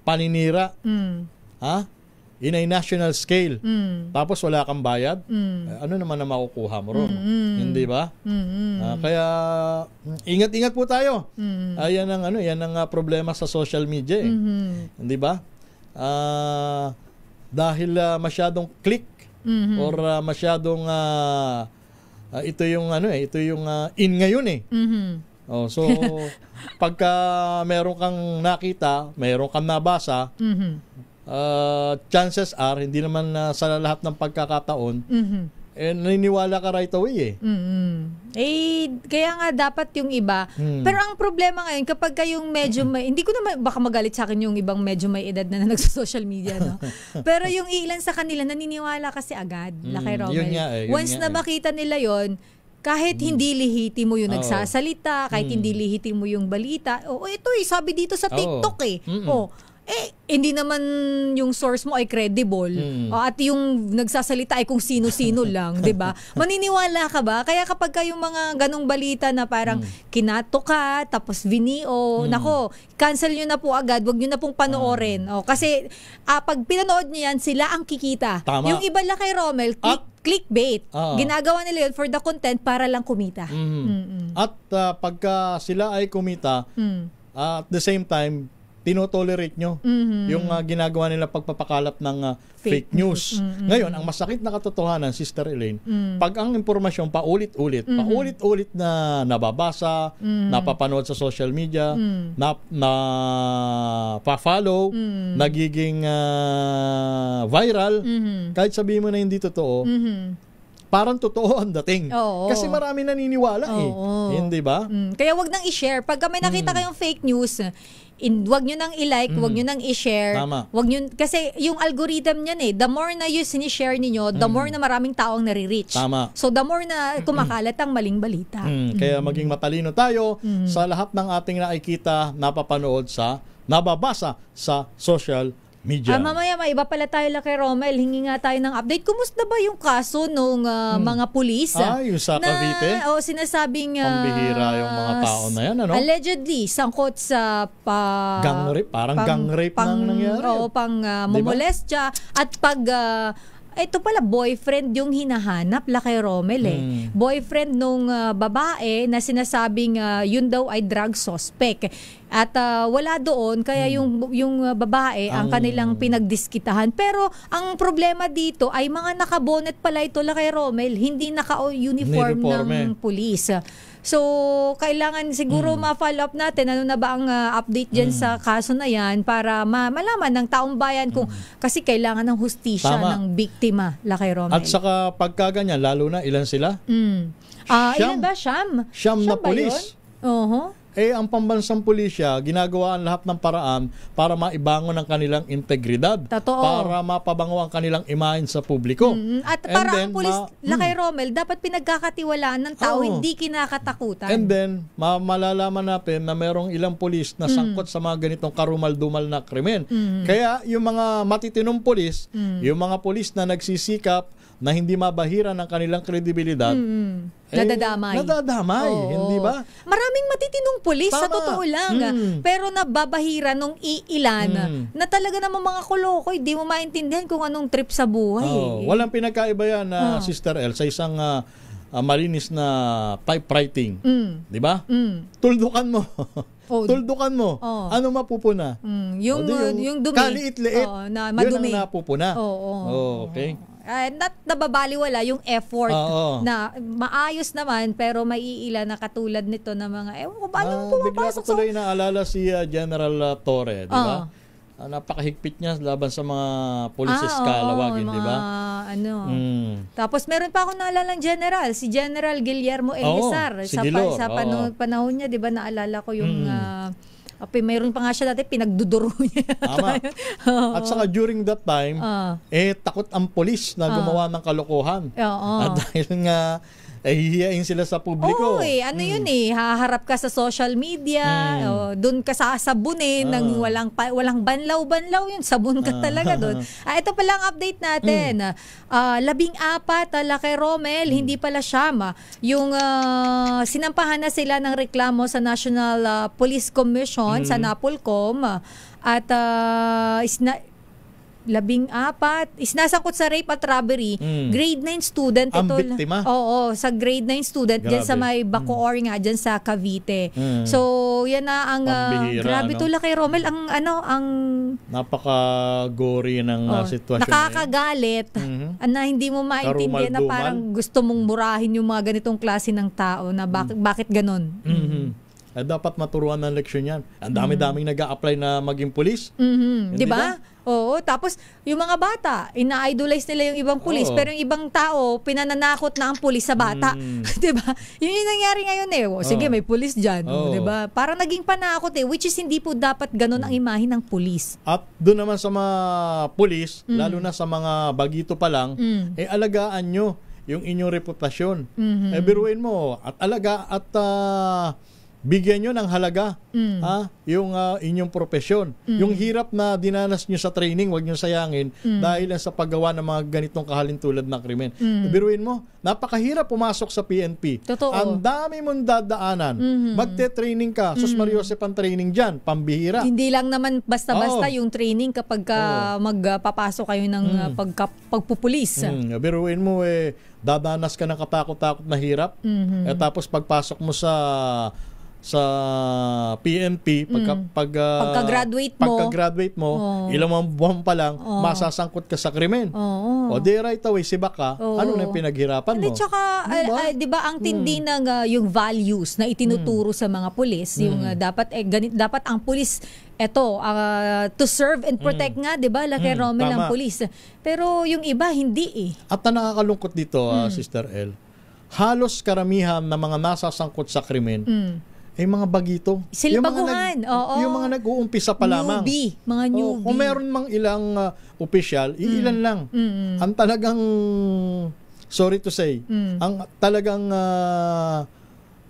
paninira. In a national scale. Tapos wala kang bayad. Ano naman na makukuha mo ron? Hindi ba? Kaya ingat-ingat po tayo. Yan ang problema sa social media eh. Hindi ba? Dahil masyadong click or masyadong ito yung in ngayon eh. So pagka meron kang nakita, meron kang nabasa, chances are hindi naman sa lahat ng pagkakataon naniniwala ka right away kaya nga dapat yung iba. Pero ang problema ngayon kapag kayong medyo may, hindi ko naman baka magalit sa akin yung ibang medyo may edad na nagso-social media, no? Pero yung ilan sa kanila naniniwala kasi agad, Lakay Romel. Once na makita nila yon, kahit hindi lihiti mo yung nagsasalita, kahit hindi lihiti mo yung balita, ito sabi dito sa TikTok hindi naman yung source mo ay credible at yung nagsasalita ay kung sino-sino lang, 'di ba? Maniniwala ka ba? Kaya kapag kayong mga ganong balita na parang kinato ka tapos vinio, nako, cancel nyo na po agad, wag nyo na pong panoorin. Kasi pag pinanood nyo yan, sila ang kikita. Tama. Yung iba lang kay Romel, clickbait. Ginagawa nila yun for the content para lang kumita. At pagka sila ay kumita, at the same time tinotolerate nyo yung ginagawa nila pagpapakalat ng fake news. Ngayon, ang masakit na katotohanan, Sister Elaine, pag ang impormasyon paulit-ulit na nababasa, napapanood sa social media, pa-follow, nagiging viral, kahit sabihin mo na hindi totoo, parang totoo ang dating. Kasi marami naniniwala hindi ba? Kaya wag nang i-share. Pag may nakita kayong fake news, wag nyo nang i-like, wag nyo nang i-share. Wag nyo, kasi yung algorithm niyan the more na yung sinishare niyo, the more na maraming tao ang nare-reach. So the more na kumakalat ang maling balita. Kaya maging matalino tayo sa lahat ng ating nakikita, napapanood nababasa sa social media. Mamaya may iba pala tayo lang kay Romel. Hingi nga tayo ng update. Kumusta ba yung kaso nung mga pulis? Yung sa Cavite? Sinasabing pambihira yung mga tao na yan, ano? Allegedly, sangkot sa gang rape. Parang gang rape nang nangyari. Mamolestya. At pag ito pala, boyfriend yung hinahanap, Lakay Romel boyfriend nung babae na sinasabing yun daw ay drug suspect. At wala doon, kaya yung babae ang kanilang pinagdiskitahan. Pero ang problema dito ay mga nakabonet pala ito, Lakay Romel, hindi naka-uniform ng pulis. So, kailangan siguro ma-follow up natin ano na ba ang update dyan sa kaso na yan para malaman ng taong bayan kung kasi kailangan ng hustisya ng biktima, Lakay Romel. At saka pagkaganyan, lalo na ilan sila? Ilan ba? Siyam na pulis. Ang pambansang pulisya, ginagawa ang lahat ng paraan para maibangon ang kanilang integridad. Totoo. Para mapabango ang kanilang imahen sa publiko. At para ang pulis, Lakay Romel, dapat pinagkakatiwalaan ng tao, hindi kinakatakutan. And then, malalaman natin na merong ilang pulis na sangkot sa mga ganitong karumal-dumal na krimen. Kaya yung mga matitinong pulis, yung mga pulis na nagsisikap na hindi mabahira ng kanilang kredibilidad, nadadamay, hindi ba? Maraming matitinong pulis, sa totoo lang. Pero nababahira nung iilan na talaga namang mga koloko, hindi mo maintindihan kung anong trip sa buhay. Walang pinagkaiba yan, Sister El, sa isang malinis na typewriting. Di ba? Tuldukan mo. Tuldukan mo. Ano mapupuna? Yung dumi. Kaliit-liit. Na madumi. Yun ang napupuna. Okay. Nababaliwala yung effort na maayos naman pero maiila na katulad nito na mga ewan ko ba yung pumapasok. Bigla ko tuloy naalala si General Torre, di ba? Napakahigpit niya laban sa mga police escalawagin, di ba? Tapos meron pa ako naalalang general, si General Guillermo Elizar. Sa panahon niya, di ba, naalala ko yung Mayroon pa nga siya dati, pinagduduro niya. Tama. At saka during that time, takot ang polis na gumawa ng kalokohan. At dahil nga, hihiyain sila sa publiko. Oo, ano yun haharap ka sa social media, doon ka sasabunin ng walang banlaw-banlaw yun, sabon ka talaga doon. Ito pala ang update natin. 14 kay Romel, hindi pala siyam. Yung sinampahan na sila ng reklamo sa National Police Commission sa NAPOLCOM at 14 isnasangkot sa rape at robbery. Grade 9 student ang ito. biktima? Oo, sa grade 9 student dyan sa may Bacoor nga dyan sa Cavite. So, yan na ang grabe tula kay Romel ang napaka-gory ng sitwasyon. Nakakagalit na hindi mo maintindihan na parang gusto mong murahin yung mga ganitong klase ng tao na bakit ganon. Dapat maturuan ng leksyon yan. Ang dami-daming nag-a-apply na maging pulis. Di ba? Oo, tapos yung mga bata, ina-idolize nila yung ibang pulis, pero yung ibang tao, pinananakot na ang pulis sa bata. 'Di ba? Yun yung nangyari ngayon sige, may pulis diyan, 'di ba? Parang naging panakot which is hindi po dapat ganun ang imahe ng pulis. At doon naman sa mga pulis, lalo na sa mga bagito pa lang, alagaan nyo yung inyong reputasyon. Biruin mo at bigyan nyo ng halaga yung inyong profesyon. Yung hirap na dinanas nyo sa training, huwag nyo sayangin dahil sa paggawa ng mga ganitong kahalintulad na krimen. Biruin mo, napakahirap pumasok sa PNP. Totoo. Ang dami mong dadaanan. Magte-training ka. Sus Mariosep ang training dyan. Pambihira. Hindi lang naman basta-basta yung training kapag magpapasok kayo ng pagpupulis. Biruin mo dadanas ka ng katakot-takot na hirap. Tapos pagpasok mo sa PNP, pagka-graduate mo, ilang buwan pa lang, masasangkot ka sa krimen. O di right away, sibak ka, ano na pinaghirapan mo? Tsaka, diba ang tindi ng yung values na itinuturo sa mga pulis, yung dapat ang pulis, to serve and protect nga, diba, Laki Romel ang pulis. Pero yung iba, hindi At nakakalungkot dito, Sister El, halos karamihan na mga nasasangkot sa krimen, mga bagito. Sila baguhan. Yung mga nag-uumpisa pa lamang. Mga newbie. Kung meron mang ilang opisyal, ilan lang. Ang talagang, sorry to say, ang talagang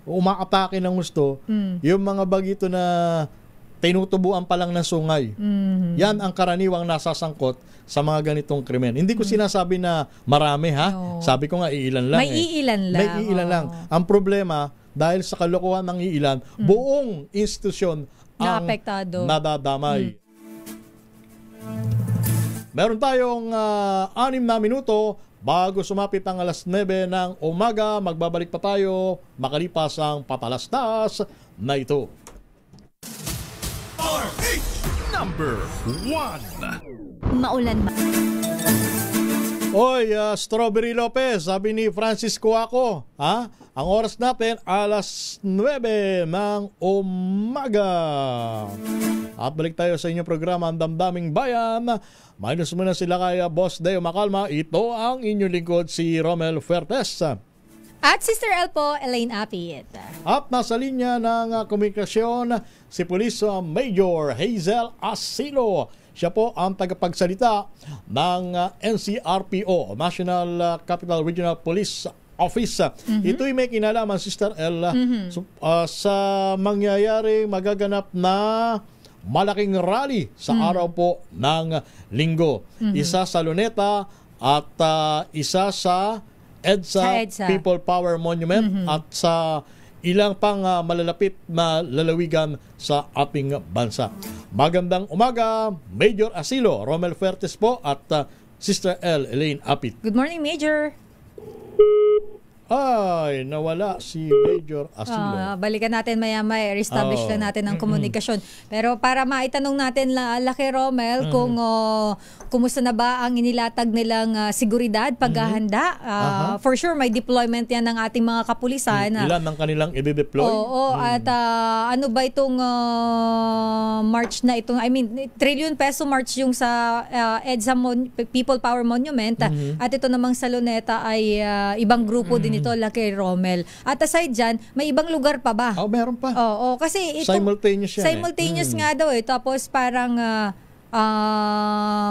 umaatake ng gusto, yung mga bagito na tinutubuan pa lang ng sungay. Yan ang karaniwang nasasangkot sa mga ganitong krimen. Hindi ko sinasabi na marami Sabi ko nga iilan lang. May iilan lang. Ang problema, dahil sa kalokohan ng iilan, buong institusyon ang nadadamay. Meron tayong 6 na minuto bago sumapit ang alas 9 ng umaga. Magbabalik pa tayo makalipas ang patalastas na ito. RH number 1. Maulan ba? Oy, Strawberry Lopez, sabi ni Francisco ako, ang oras natin alas 9 ng umaga. At balik tayo sa inyong programa, Ang Damdaming Bayan. Minus muna sila kaya Boss Deo Macalma. Ito ang inyong lingkod, si Romel Fuertes. At Sister El po, Elaine Apit. At nasa linya ng komunikasyon, si Police Major Hazel Asilo. Siya po ang tagapagsalita ng NCRPO, National Capital Regional Police Office. Ito'y may kinalaman, Sister El, sa mangyayaring magaganap na malaking rally sa araw po ng Linggo. Isa sa Luneta at isa sa EDSA People Power Monument at sa ilang pang malalapit na lalawigan sa ating bansa. Magandang umaga, Major Asilo, Romel Fuertes po at Sister L. Elaine Apit. Good morning, Major. Ay, nawala si Major Asilo. Balikan natin maya-maya, establish lang natin ang komunikasyon. Pero para maitanong natin Laki Romel kung kumusta na ba ang inilatag nilang seguridad, paghahanda. For sure, may deployment yan ng ating mga kapulisan. Ilan ng kanilang i-deploy? Oo, at ano ba itong march na itong, I mean, trillion peso march yung sa EDSA People Power Monument. At ito namang sa Luneta ay ibang grupo din nito, Lucky Romel. At aside dyan, may ibang lugar pa ba? Meron pa. Oo, kasi ito, simultaneous yan. Simultaneous nga daw Tapos parang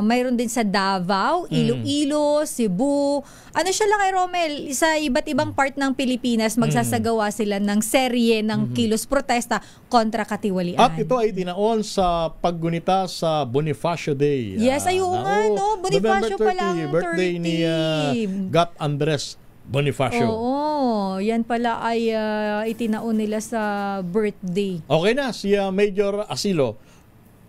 mayroon din sa Davao, Iloilo, Cebu. Ano siya lang Romel, sa iba't ibang part ng Pilipinas magsasagawa sila ng serye ng kilos protesta kontra katiwalian. At ito ay tinaon sa paggunita sa Bonifacio Day. Yes, nga no, Bonifacio pala ang birthday ni Gat Andres Bonifacio. Oo, yan pala ay itinaon nila sa birthday. Okay na, si Major Asilo.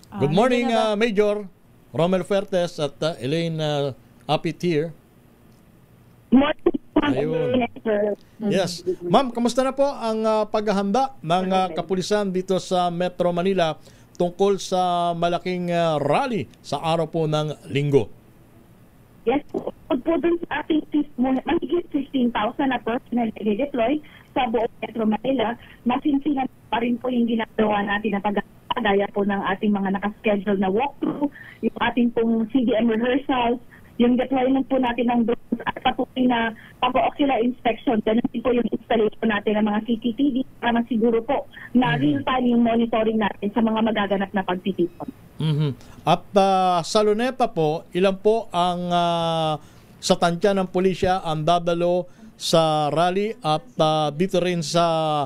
Good morning, Major Romel Fuertes at Elaine Apit here. Ayun. Yes. Ma'am, kamusta na po ang paghahanda ng kapulisan dito sa Metro Manila tungkol sa malaking rally sa araw po ng Linggo? Yes, po dun sa ating mahigit 15,000 na personnel i-deploy sa buong Metro Manila, masinsinan pa rin po yung ginagawa natin na gaya po ng ating mga nakaschedule na walkthrough, yung ating pong CDM rehearsals, yung deployment po natin ng drones at patuloy na pag-ocular inspection. Ganun din po yung installation natin ng mga CCTV para masiguro po na real-time yung monitoring natin sa mga magaganap na pagtitipon. At sa Luneta po, ilan po ang sa tansya ng pulisya ang dadalo sa rally at dito rin sa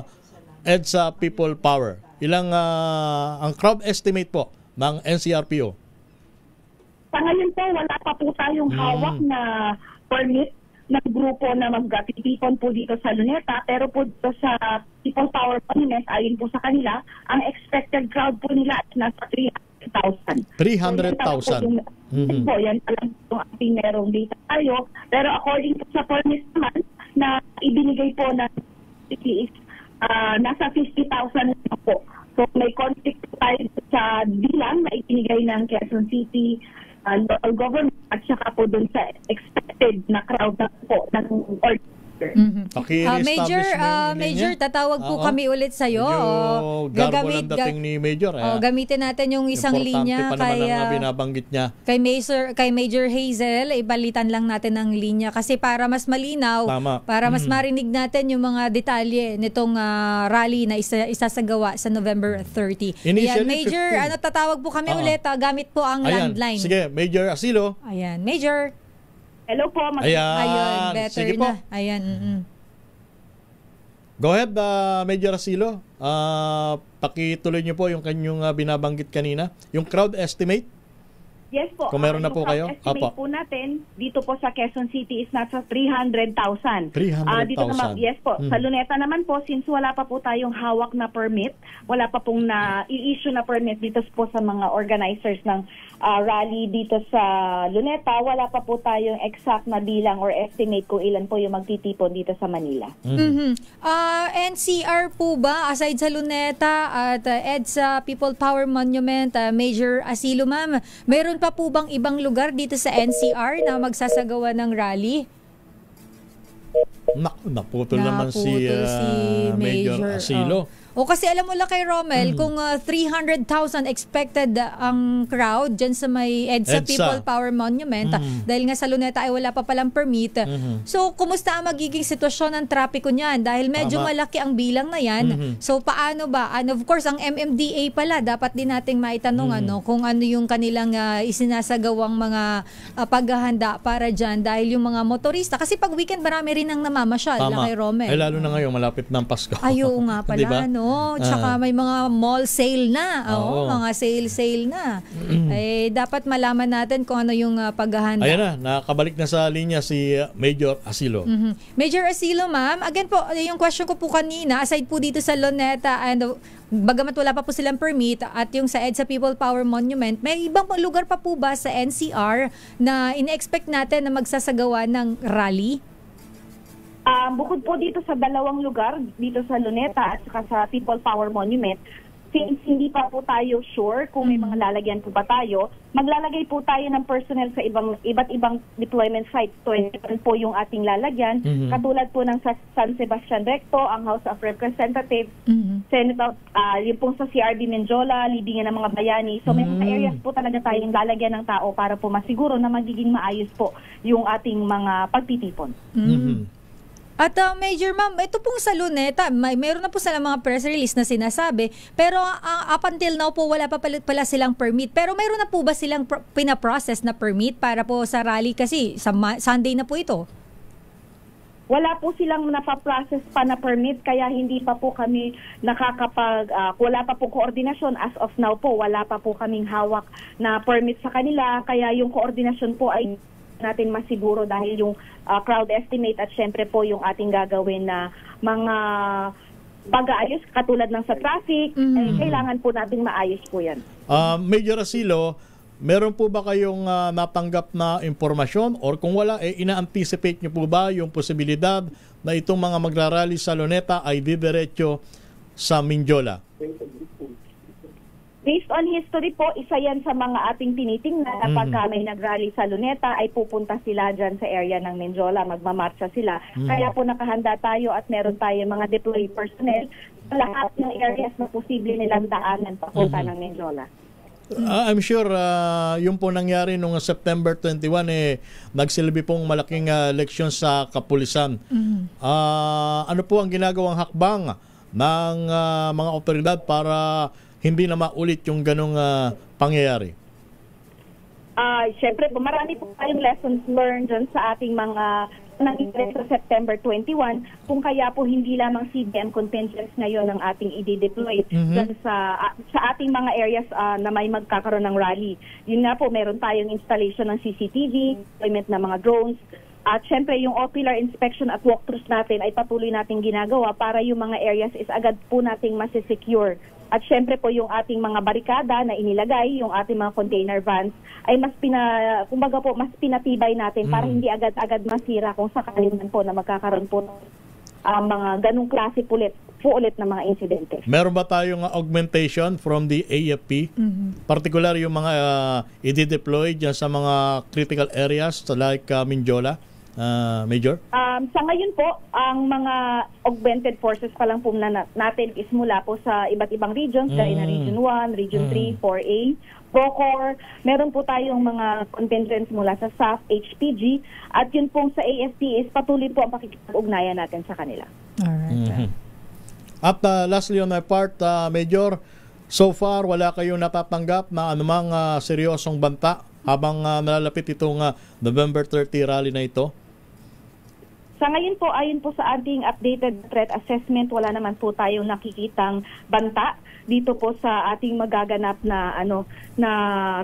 EDSA People Power? Ilang ang crowd estimate po ng NCRPO? Sa ngayon po, wala pa po tayong hawak na permit ng grupo na magtitipon po dito sa Luneta. Pero po dito sa People Power Monument, ayon po sa kanila, ang expected crowd po nila is nasa 300,000. 300,000. Po, yan pala yung ating merong data tayo. Pero according po sa permit naman na ibinigay po ng city is nasa 50,000 na po. So may conflict tayo sa bilang na ibinigay ng Quezon City local government at saka po dun sa expected na crowd na po ng order. Major, tatawag po kami ulit sa iyo. Gagamit dating ni Major. Gamitin natin yung isang linya kay binabanggit niya. Kay Major Hazel, ibalitan lang natin ang linya kasi para mas malinaw, para mas marinig natin yung mga detalye nitong rally na isasagawa sa November 30. Ayan, Major, tatawag po kami ulit. Gamit po ang landline. Sige, Major Asilo. Ayan, Major. Hello po. Ayan, better sige na. Po. Ayan. Go ahead, Major Asilo. Pakituloy niyo po yung kanyang binabanggit kanina. Yung crowd estimate. Yes po. Kung meron na po kayo. Estimate po natin dito po sa Quezon City is nasa 300,000. 300,000. Dito naman, yes po. Sa Luneta naman po, since wala pa po tayong hawak na permit, wala pa pong i-issue na permit dito po sa mga organizers ng rally dito sa Luneta, wala pa po tayong exact na bilang or estimate kung ilan po yung magtitipon dito sa Manila. NCR po ba, aside sa Luneta at EDSA People Power Monument, Major Asilo, ma'am, meron pa po bang ibang lugar dito sa NCR na magsasagawa ng rally? Naputol naman si Major Asilo. O kasi alam mo lang kay Romel, kung 300,000 expected ang crowd dyan sa may EDSA People Power Monument, dahil nga sa Luneta ay wala pa palang permit. So, kumusta ang magiging sitwasyon ng trapiko niyan? Dahil medyo malaki ang bilang na yan. So, paano ba? And of course, ang MMDA pala, dapat din nating maitanong kung ano yung kanilang isinasagawang mga paghahanda para dyan. Dahil yung mga motorista, kasi pag weekend marami rin ang namamasyal lang kay Romel. Ay, lalo na ngayon, malapit ng Pasko. Ayo nga pala, diba? Tsaka may mga mall sale na. Mga sale na. Dapat malaman natin kung ano yung paghahanda. Ayan na, nakabalik na sa linya si Major Asilo. Major Asilo, ma'am, again po, yung question ko po kanina, aside po dito sa Luneta and bagamat wala pa po silang permit at yung sa EDSA People Power Monument, may ibang lugar pa po ba sa NCR na ine-expect natin na magsasagawa ng rally? Bukod po dito sa dalawang lugar, dito sa Luneta at saka sa People Power Monument, since hindi pa po tayo sure kung may mga lalagyan po ba tayo, maglalagay po tayo ng personnel sa iba't ibang deployment sites. So, ito po yung ating lalagyan. Katulad po ng sa San Sebastian Recto, ang House of Representatives, Senator, yung pong sa CRB Menjola, libingan ng mga bayani. So, may mga areas po talaga tayong lalagyan ng tao para po masiguro na magiging maayos po yung ating mga pagtitipon. At Major Ma'am, ito pong sa Luneta, mayroon na po sila mga press release na sinasabi, pero up until now po wala pa pala silang permit. Pero mayroon na po ba silang pinaprocess na permit para po sa rally kasi sa Sunday na po ito? Wala po silang napaprocess pa na permit kaya hindi pa po kami wala pa po koordinasyon as of now po. Wala pa po kaming hawak na permit sa kanila kaya yung koordinasyon po ay natin masiguro dahil yung crowd estimate at syempre po yung ating gagawin na mga pag-aayos katulad ng sa traffic, kailangan po natin maayos po yan. Major Asilo, meron po ba kayong natanggap na impormasyon or kung wala, ina-anticipate nyo po ba yung posibilidad na itong mga magrarally sa Luneta ay didiretso sa Mindiola? Based on history po, isa yan sa mga ating tinitingnan na pagka may nagrally sa Luneta ay pupunta sila dyan sa area ng Mindiola, magmamarcha sila. Kaya po nakahanda tayo at meron tayo mga deployed personnel sa lahat ng areas na posible nilang daanan papunta ng Mindiola. I'm sure yung po nangyari noong September 21 nagsilbi pong malaking leksyon sa kapulisan. Ano po ang ginagawang hakbang ng mga otoridad para hindi na maulit yung ganong pangyayari? Siyempre, marami po tayong lessons learned dyan sa ating mga nangyari sa September 21 kung kaya po hindi lamang CBM contingents ngayon ang ating i-deploy dyan sa ating mga areas na may magkakaroon ng rally. Yun nga po, meron tayong installation ng CCTV, deployment ng mga drones, at syempre yung ocular inspection at walkthroughs natin ay patuloy nating ginagawa para yung mga areas is agad po nating masisecure. At syempre po yung ating mga barikada na inilagay, yung ating mga container vans ay mas pinatibay natin para hindi agad-agad masira kung sakaling man po na magkakaroon po mga ganung klase ulit na mga insidente. Meron ba tayong augmentation from the AFP? Particular yung mga i-deploy dyan sa mga critical areas like Mindiola? Major? Sa ngayon po, ang mga augmented forces pa lang po natin is mula po sa iba't ibang regions, dahil na Region 1, Region 3, 4A, PROCOR. Meron po tayong mga contingents mula sa SAF, HPG, at yun pong sa AFP is patuloy po ang pakikipag-ugnayan natin sa kanila. Alright. At lastly on my part, Major, so far wala kayong natatanggap na anumang seryosong banta habang nalalapit itong November 30 rally na ito? Sa ngayon po, ayon po sa ating updated threat assessment, wala naman po tayong nakikitang banta dito po sa ating magaganap na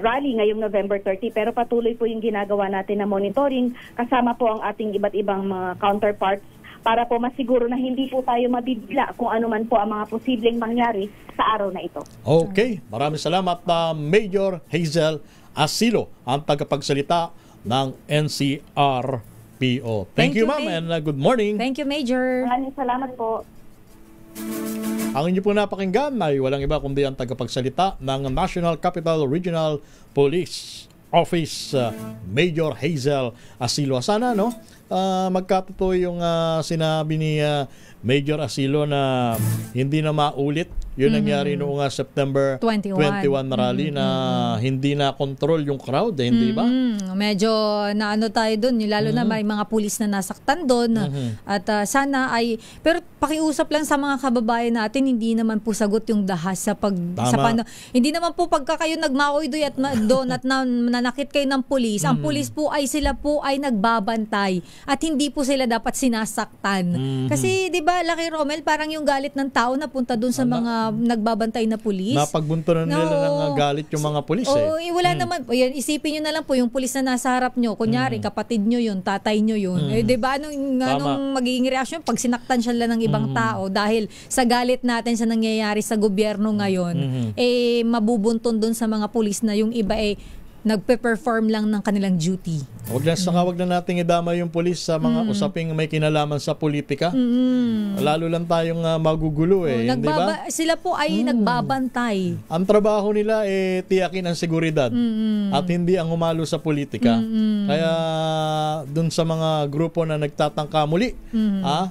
rally ngayong November 30. Pero patuloy po yung ginagawa natin na monitoring kasama po ang ating iba't ibang mga counterparts para po masiguro na hindi po tayo mabibigla kung ano man po ang mga posibleng mangyari sa araw na ito. Okay, maraming salamat Major Hazel Asilo, ang tagapagsalita ng NCRPO. Thank you, ma'am, and good morning. Thank you, Major. Maraming salamat po. Ang inyo po napakinggan ay walang iba kundi ang tagapagsalita ng National Capital Regional Police Office, Major Hazel Asilo. Sana magkatotoo yung sinabi ni Major Asilo na hindi na maulit yun nangyari noong September 21 na rally na hindi na control yung crowd, hindi ba? Medyo naano tayo doon, lalo na may mga pulis na nasaktan doon. At sana ay, pero pakiusap lang sa mga kababayan natin, hindi naman po sagot yung dahas sa hindi naman po pagka kayo nagmaoy doon at nanakit kayo ng pulis, ang pulis po ay sila po ay nagbabantay at hindi po sila dapat sinasaktan. Kasi 'di ba, Lucky Romel, parang yung galit ng tao napunta doon sa mga nagbabantay na pulis. Napagbuntunan nila ng galit yung mga pulis wala naman. Yan, isipin nyo na lang po yung pulis na nasa harap nyo. Kunyari, kapatid nyo yun, tatay nyo yun. Diba, anong magiging reaksyon pag sinaktan siya lang ng ibang tao dahil sa galit natin sa nangyayari sa gobyerno ngayon, mabubunton dun sa mga pulis na yung iba nagpe-perform lang ng kanilang duty. Wag na nating idama yung pulis sa mga usaping may kinalaman sa politika. Lalo lang tayong magugulo hindi ba? Sila po ay nagbabantay. Ang trabaho nila tiyakin ang seguridad at hindi ang humalo sa politika. Kaya dun sa mga grupo na nagtatangka muli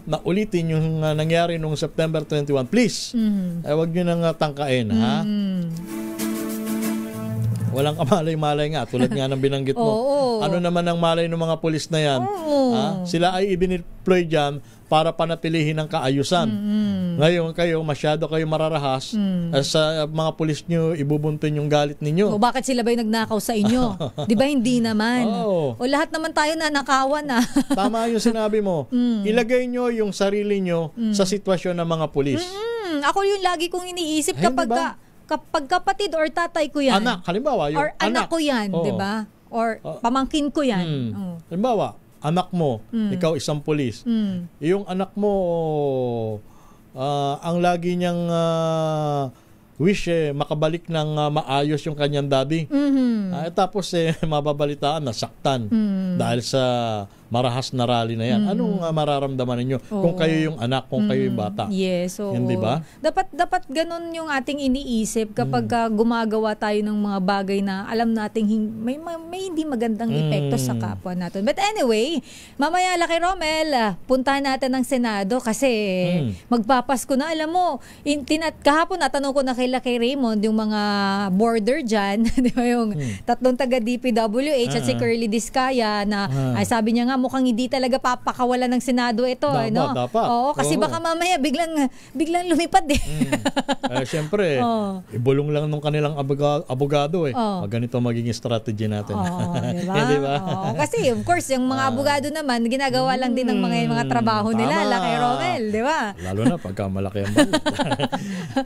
na ulitin yung nangyari noong September 21, please, wag nyo nang tangkain. Walang kamalay-malay nga, tulad nga ng binanggit mo. Ano naman ang malay ng mga pulis na yan? Sila ay ibiniploy dyan para panatilihin ang kaayusan. Ngayon kayo, masyado kayo mararahas sa mga pulis nyo, ibubunton yung galit ninyo. O bakit sila ba'y nagnakaw sa inyo? Di ba hindi naman? O lahat naman tayo na nakawan na. Tama yung sinabi mo. Ilagay nyo yung sarili nyo sa sitwasyon ng mga pulis. Ako yung lagi kong iniisip kapag kapatid or tatay ko yan. Anak, halimbawa. Yung or anak ko yan, di ba? Or pamangkin ko yan. Halimbawa, anak mo, ikaw isang pulis. Yung anak mo, ang lagi niyang wish makabalik ng maayos yung kanyang daddy. Tapos mababalitaan na saktan dahil sa marahas na rally na yan. Anong mararamdaman ninyo kung kayo yung anak, kung kayo yung bata? Yes. Hindi ba? Dapat ganun yung ating iniisip kapag gumagawa tayo ng mga bagay na alam nating may hindi magandang epekto sa kapwa natin. But anyway, mamaya Lucky Romel, puntahan natin ng Senado kasi magpapasko na. Alam mo, kahapon natanong ko na kay Raymond yung mga border dyan, di ba, yung tatlong taga DPWH at si Curly Discaya na sabi niya nga mukhang hindi talaga papakawalan ng Senado ito. Dapat. Oo, kasi baka mamaya biglang lumipad Siyempre, ibulong lang nung kanilang abogado ganito magiging strategy natin. Diba? Diba? Kasi of course, yung mga abogado naman, ginagawa lang din ng mga trabaho nila, Lucky Romel, di ba? Lalo na pagka malaki ang balit.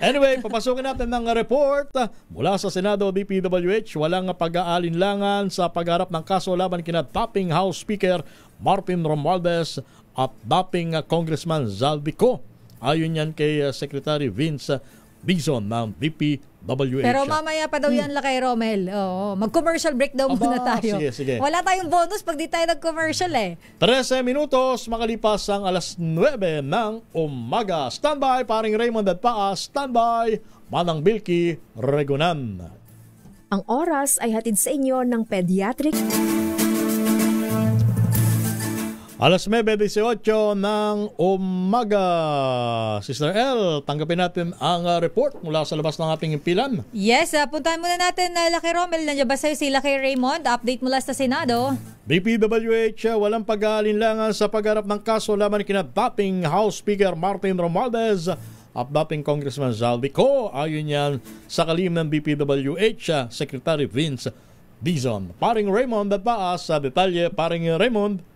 Anyway, papasukin natin ng report mula sa Senado DPWH. Walang pag-aalinlangan sa pagharap ng kaso laban kina dating House Speaker Martin Romualdez at dating Congressman Zaldico. Ayon yan kay Secretary Vince Dizon ng DPWH. Pero mamaya pa daw yan, Lucky Romel. Mag-commercial break daw muna tayo. Sige. Wala tayong bonus pag di tayo nag-commercial 13 minutos makalipas ang alas 9 ng umaga. Standby, paring Raymond at Paa. Standby, Manang Bilky Regunan. Ang oras ay hatid sa inyo ng Pediatric. Alas 9:18 ng umaga. Sister L, tanggapin natin ang report mula sa labas ng ating impilan. Yes, puntahan muna natin Lucky Romel. Nandiyan ba sa'yo si Lucky Raymond? Update mula sa Senado. DPWH, walang pag-aalinlangan sa pagharap ng kaso laban kina dating House Speaker Martin Romualdez at dating Congressman Zaldico. Ayon yan sa kalim ng DPWH, Secretary Vince Dizon. Paring Raymond at Paas sa detalye. Paring Raymond.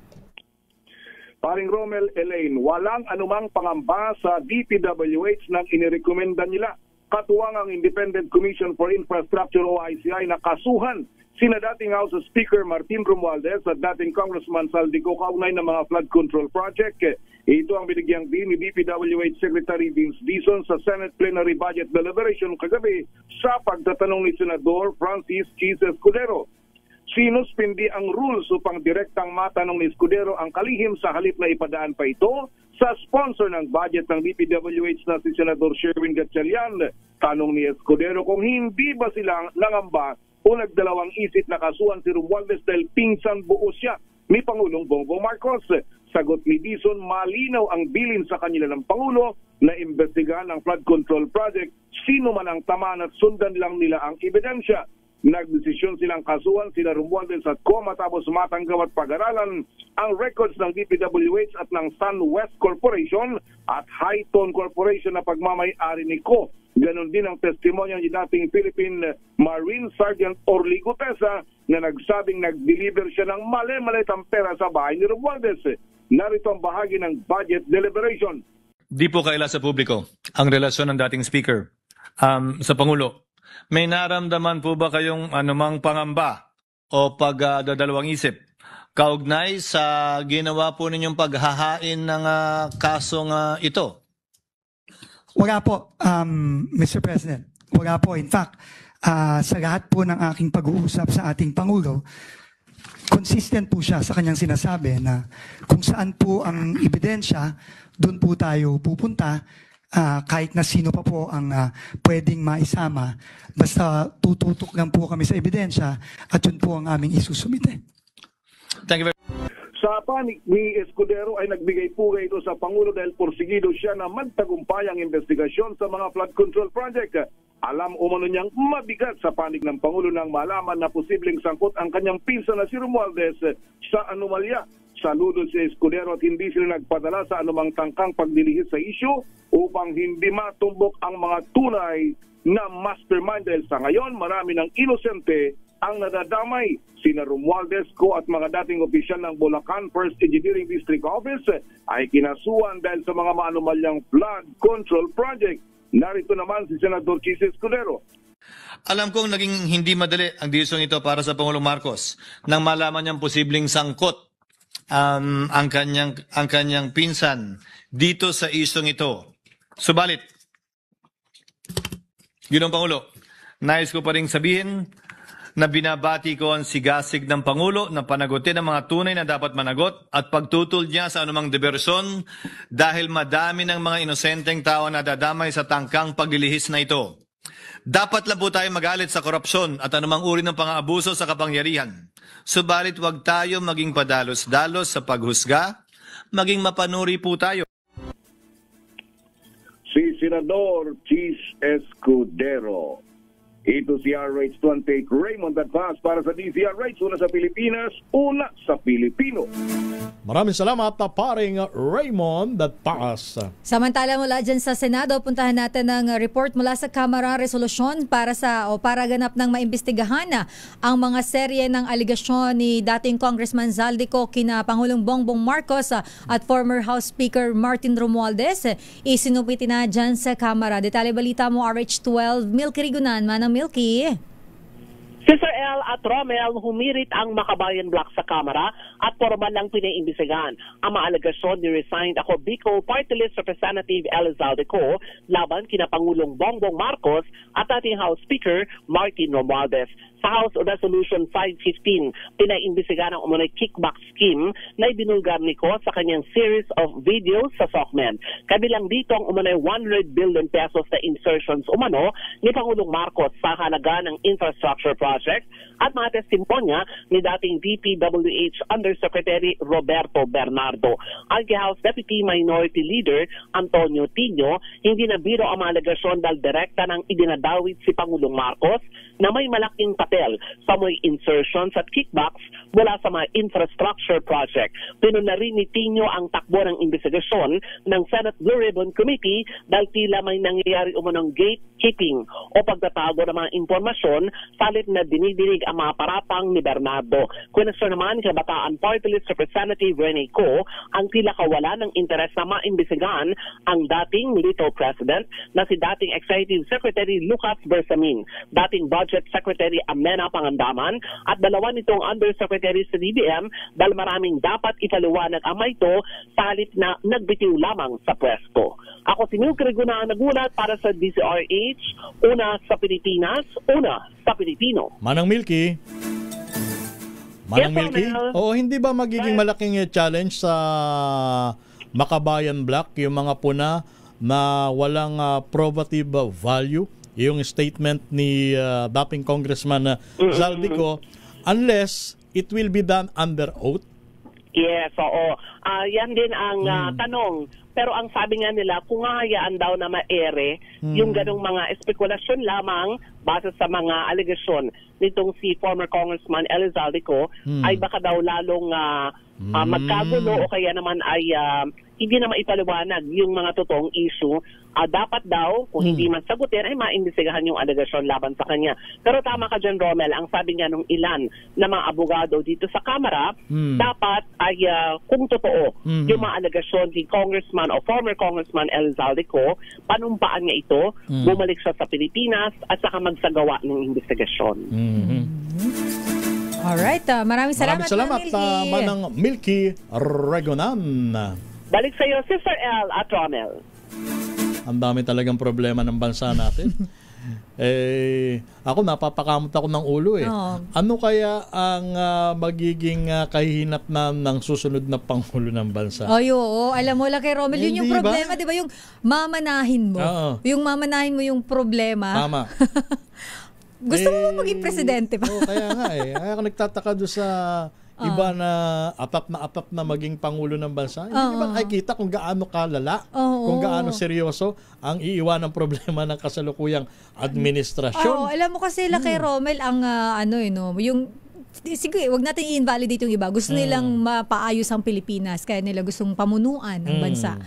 Paring Romel, Elaine, walang anumang pangamba sa DPWH nang inirekomenda nila katuwang ang Independent Commission for Infrastructure o ICI na kasuhan sina dating House Speaker Martin Romualdez at dating Congressman Zaldico kaugnay ng mga flood control project. Ito ang binigyang din ni DPWH Secretary Vince Dizon sa Senate Plenary Budget Deliberation kagabi sa pagtatanong ni Senador Francis Chis Escudero. Sinuspindi ang rules upang direktang matanong ni Escudero ang kalihim sa halip na ipadaan pa ito sa sponsor ng budget ng DPWH na si Senador Sherwin Gatchalian. Tanong ni Escudero kung hindi ba silang nangamba o nagdalawang isip na kasuhan si Romualdez dahil pinsan buo siya ni Pangulong Bongbong Marcos. Sagot ni Dizon, malinaw ang bilin sa kanila ng Pangulo na imbestigahan ang flood control project. Sino man ang tamaan at sundan lang nila ang ebidensya. Nagdesisyon silang kasuhan sila Romualdez at Co matapos matanggaw at pag-aralan ang records ng DPWH at ng SunWest Corporation at Highton Corporation na pagmamay-ari ni Co. Ganon din ang testimonya ni dating Philippine Marine Sergeant Orly Gutesa na nagsabing nag-deliver siya ng mali-malitang pera sa bahay ni Romualdez. Narito ang bahagi ng budget deliberation. Di po kaila sa publiko ang relasyon ng dating speaker sa Pangulo. May naramdaman po ba kayong anumang pangamba o pagdadalawang isip kaugnay sa ginawa po ninyong paghahain ng kasong ito? Wala po, Mr. President. Wala po. In fact, sa lahat po ng aking pag-uusap sa ating Pangulo, consistent po siya sa kanyang sinasabi na kung saan po ang ebidensya, doon po tayo pupunta. Kahit na sino pa po ang pwedeng maisama, basta tututok lang po kami sa ebidensya at yun po ang aming isusumite. Thank you very much. Sa panig ni Escudero ay nagbigay-pugay ito sa Pangulo dahil porsigido siya na magtagumpay ang investigasyon sa mga flood control project. Alam umano niyang mabigat sa panig ng Pangulo nang malaman na posibleng sangkot ang kanyang pinsan na si Romualdez sa anomalya. Saludo si Escudero at hindi sila nagpadala sa anumang tangkang pagdilihis sa isyu upang hindi matumbok ang mga tunay na mastermind dahil sa ngayon marami ng inosente ang nadadamay. Sina Romualdez ko at mga dating opisyal ng Bulacan First Engineering District Office ay kinasuhan dahil sa mga maanumalyang flood control project. Narito naman si Senador Chis Escudero. Alam kong naging hindi madali ang desisyon ito para sa Pangulong Marcos nang malaman niyang posibleng sangkot ang kanyang pinsan dito sa isyong ito. Subalit, Ginong Pangulo, nais ko pa rin sabihin na binabati ko ang sigasig ng Pangulo na panagutin ang mga tunay na dapat managot at pagtutol niya sa anumang diversyon dahil madami ng mga inosenteng tao na dadamay sa tangkang paglilihis na ito. Dapat lang po tayo magalit sa korupsyon at anumang uri ng pang-aabuso sa kapangyarihan. Subalit huwag tayo maging padalos-dalos sa paghusga, maging mapanuri po tayo. Si Senador Chis Escudero. Ito si RH28 Raymond Advance para sa DZRH, una sa Pilipinas, una sa Pilipino. Maraming salamat na paring Raymond Advance. Samantala mula dyan sa Senado, puntahan natin ang report mula sa Kamara, resolusyon para ganap ng maimbestigahan ang mga serye ng aligasyon ni dating Congressman Zaldico kina Pangulong Bongbong Marcos at former House Speaker Martin Romualdez. Isinupiti na dyan sa Kamara. Detalye balita mo RH12, Milky Rigunan, Manang Milky. Sister El at Romel, humirit ang Makabayan Block sa Kamara at formal lang pinaimbisigan ang mga alegasyon ni resigned ako Bicol Party List Representative El Zaldico laban kina Pangulong Bongbong Marcos at ating House Speaker Martin Romualdez. Sa House Resolution 515, pinaimbisigan ang umunay kickback scheme na ibinulgar ni Ko sa kanyang series of videos sa SOCMED. Kabilang dito ang umunay 100 billion pesos na insertions umano ni Pangulong Marcos sa halaga ng infrastructure project at mga testimonya ni dating DPWH Undersecretary Roberto Bernardo. Ang House Deputy Minority Leader Antonio Tino, hindi na biro ang mga alegasyon dahil direkta ng idinadawit si Pangulong Marcos na may malaking papel sa mga insertions at kickbacks mula sa mga infrastructure project. Pinuna rin ni Tino ang takbo ng investigasyon ng Senate Blue Ribbon Committee dahil tila may nangyayari umunong gatekeeping o pagtatago ng mga impormasyon salit na dinidinig ang mga paratang ni Bernardo. Kwestiyon naman kay Bataan Party List Representative Rene Co ang tila kawalan ng interes na maimbisigan ang dating Little President na si dating Executive Secretary Lucas Bersamin, dating Budget Secretary Amena Pangandaman at dalawa nitong Undersecretary sa DBM dahil maraming dapat ipaliwanag ang ito sa halip na nagbitiw lamang sa pwesto. Ako si Milky Rigunan, nagulat para sa DZRH, una sa Pilipinas, una sa Pilipino. Manang Milky. Manang Milky? Oo, hindi ba magiging malaking challenge sa Makabayan Block yung mga puna na walang probative value? Yung statement ni dating Congressman Zaldico, unless it will be done under oath? Yes, oo. Yan din ang tanong. Pero ang sabi nga nila, kung hahayaan daw na maere yung ganong mga espekulasyon lamang base sa mga alegasyon nitong si former Congressman El Zaldico, ay baka daw lalong magkagulo o kaya naman ay hindi na maipaliwanag yung mga totoong issue. Dapat daw, kung hindi man sagutin, ay maimbestigahan yung alegasyon laban sa kanya. Pero tama ka dyan, Romel, ang sabi nga nung ilan na mga abogado dito sa Kamara, dapat ay kung totoo yung mga alegasyon ni Congressman o former Congressman El Zaldico, panumpaan niya ito, bumalik siya sa Pilipinas at saka magsagawa ng investigasyon. Alright, maraming salamat, Manang Milky Rigunan. Balik sa iyo, Sister El at Romel. Ang dami talagang problema ng bansa natin. Ako napapakamot ako ng ulo Ano kaya ang magiging kahihinatnan ng susunod na Pangulo ng bansa? Oo, alam mo lang kay Romel, yun yung problema, di ba? Yung mamanahin mo. Yung mamanahin mo yung problema. Tama. Gusto mo maging presidente pa? Kaya nga Kaya ako nagtataka doon sa iba na atat na maging Pangulo ng bansa. Hindi ba nakikita kung gaano kalala, kung gaano seryoso ang iiwan ng problema ng kasalukuyang administrasyon. Alam mo kasi kay Romel, ang yung sige, wag natin i-invalidate yung iba. Gusto nilang mapaayos ang Pilipinas, kaya nila gustong pamunuan ng bansa.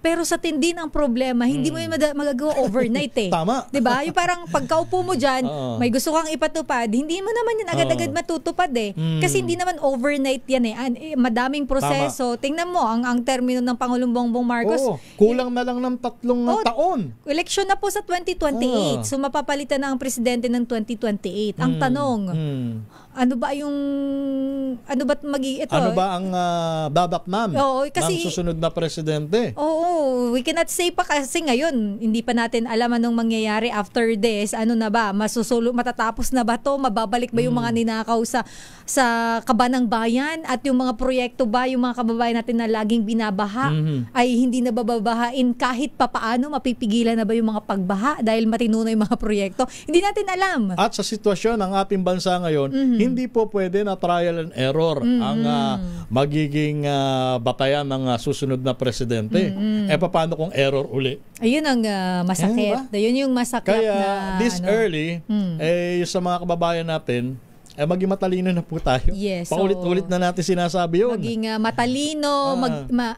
Pero sa tindi ng problema, hindi mo yung magagawa overnight eh. Tama. 'Di ba? Yung parang pagkaupo mo diyan, may gusto kang ipatupad, hindi mo naman yan agad-agad matutupad eh. Kasi hindi naman overnight yan eh. Madaming proseso. Tingnan mo ang termino ng Pangulong Bongbong Marcos. Kulang na lang ng 3 taon. Eleksyon na po sa 2028. So mapapalitan na ang presidente ng 2028. Ang tanong, ano ba ang babak ma'am ng susunod na presidente? We cannot say pa kasi ngayon hindi pa natin alam anong mangyayari after this. Ano na ba? Matatapos na ba to? Mababalik ba yung mga ninakaw sa kaba ng bayan? At yung mga proyekto ba, yung mga kababayan natin na laging binabaha ay hindi na bababahain kahit papaano? Mapipigilan na ba yung mga pagbaha dahil matino na yung mga proyekto? Hindi natin alam. At sa sitwasyon ng ating bansa ngayon, hindi po pwede na trial and error ang magiging batayan ng susunod na presidente. Paano kung error uli? Ayun ang masakit. Ayun yung masaklap kaya, na this early, sa mga kababayan natin, maging matalino na po tayo. Yes. Paulit-ulit na natin sinasabi yun. Maging matalino,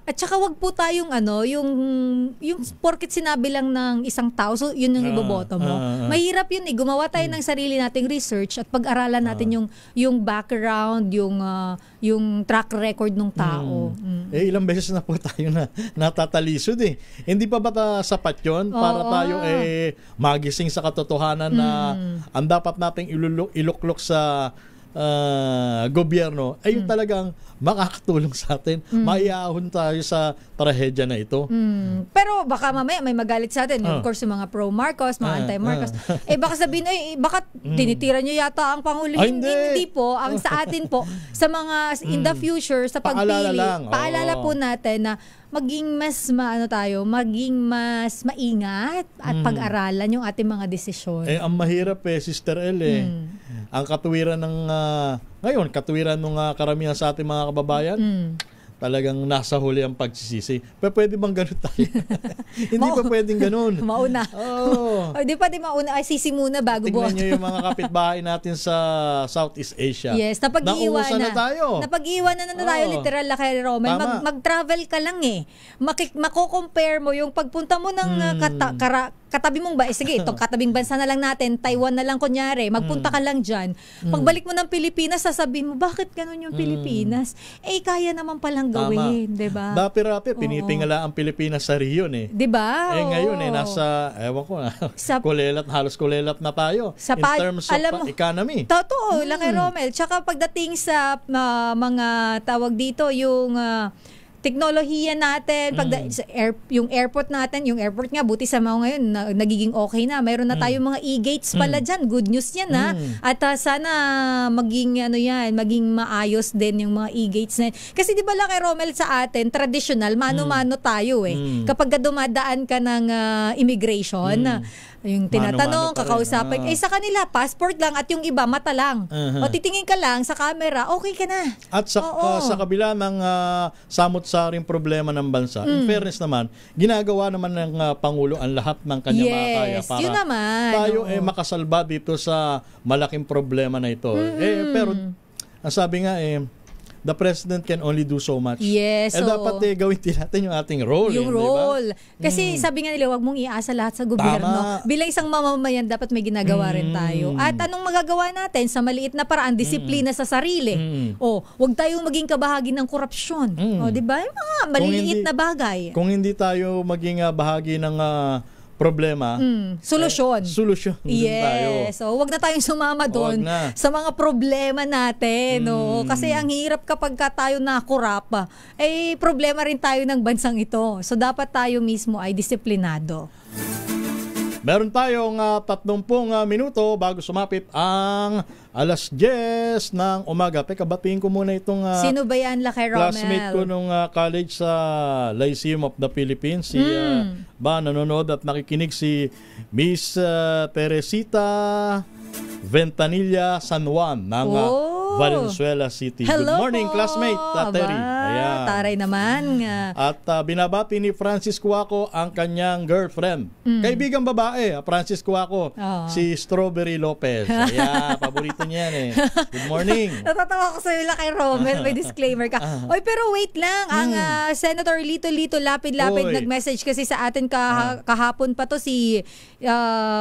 at saka wag po tayong yung porket sinabi lang ng isang tao, so yun yung iboboto mo. Mahirap yun eh. Gumawa tayo ng sarili nating research at pag-aralan natin yung background, yung track record ng tao. Ilang beses na po tayo na natatalisod eh. Hindi pa ba sapat yun para tayo magising sa katotohanan na ang dapat nating iluklok sa gobyerno ay yung talagang makakatulong sa atin. Maiahon tayo sa trahedya na ito. Pero baka mamaya may magalit sa atin. Of course, yung mga pro-Marcos, mga anti-Marcos. Baka sabihin, baka tinitira nyo yata ang Pangulo. Hindi po. Ang sa atin po, sa mga in the future, sa pagpili, paalala po natin na maging mas maging mas maingat at pag-aralan yung ating mga desisyon. Ang mahirap Sister El ang katuwiran ng ngayon, katuwiran ng karamihan sa ating mga kababayan, talagang nasa huli ang pagsisisi. Pero pwede bang ganun tayo? Hindi pa pwedeng ganun. Mauna. Hindi pa mauna. Ay, sisi muna bago tingnan nyo yung mga kapitbahay natin sa Southeast Asia. Yes, napag-iiwanan na tayo. Napag-iiwanan na tayo, literal na kay Roman. Mag-travel ka lang eh. Mako-compare mo yung pagpunta mo ng katabi mong sige, itong katabing bansa na lang natin, Taiwan na lang kunyari, magpunta ka lang dyan. Pagbalik mo ng Pilipinas, sasabihin mo, bakit ganun yung Pilipinas? Kaya naman palang gawin, diba? Dapi-rapi, pinitingala ang Pilipinas sa Rio diba? Ngayon nasa, ewan ko na, halos kulelat na tayo in terms of economy. Totoo, Laki Romel. Tsaka pagdating sa mga tawag dito, yung teknolohiya natin, yung airport natin, yung airport nga, buti sa mga ngayon, nagiging okay na. Mayroon na tayong mga e-gates pala dyan. Good news yan ha. At sana maging maging maayos din yung mga e-gates na yan. Kasi di ba Laki Romel, sa atin, traditional, mano-mano tayo eh. Kapag dumadaan ka ng immigration, yung tinatanong, kakausapin, sa kanila, passport lang at yung iba, mata lang. O titingin ka lang sa camera, okay ka na. At sa kabila ng samot-saring problema ng bansa, in fairness naman, ginagawa naman ng Pangulo ang lahat ng kanyang makakaya para yun naman, tayo makasalba dito sa malaking problema na ito. Pero, ang sabi nga the president can only do so much. Yes. Dapat gawin natin yung ating role. Yung role. Diba? Kasi sabi nga nila, wag mong iasa lahat sa gobyerno. Bilang isang mamamayan, dapat may ginagawa rin tayo. At anong magagawa natin sa maliit na paraan? Disiplina sa sarili. Wag tayong maging kabahagi ng korupsyon. Diba? Yung mga maliliit na bagay. Kung hindi tayo maging bahagi ng problema, solusyon. Tayo. So, wag na tayong sumama doon sa mga problema natin. Kasi ang hirap kapag tayo nakurap, problema rin tayo ng bansang ito. So, dapat tayo mismo ay disiplinado. Meron tayong 30 minuto bago sumapit ang 10:00 ng umaga. Teka, batiin ko muna itong sino ba yan, Laki Romel? Classmate ko nung college sa Lyceum of the Philippines. Nanonood at nakikinig si Miss Teresita Ventanilla San Juan ng Valenzuela City. Hello Good morning, po. classmate, Terry. Ayan. Taray naman. At binabati ni Francis Cuaco ang kanyang girlfriend. Kaibigang babae, Francis Cuaco, si Strawberry Lopez. Ayan, paborito niya yan eh. Good morning. Natatawa ko sa'yo lang kay Romel. May disclaimer ka. Oy, pero wait lang. Ang Senator Lito Lapid-Lapid nag-message kasi sa atin kahapon pa to si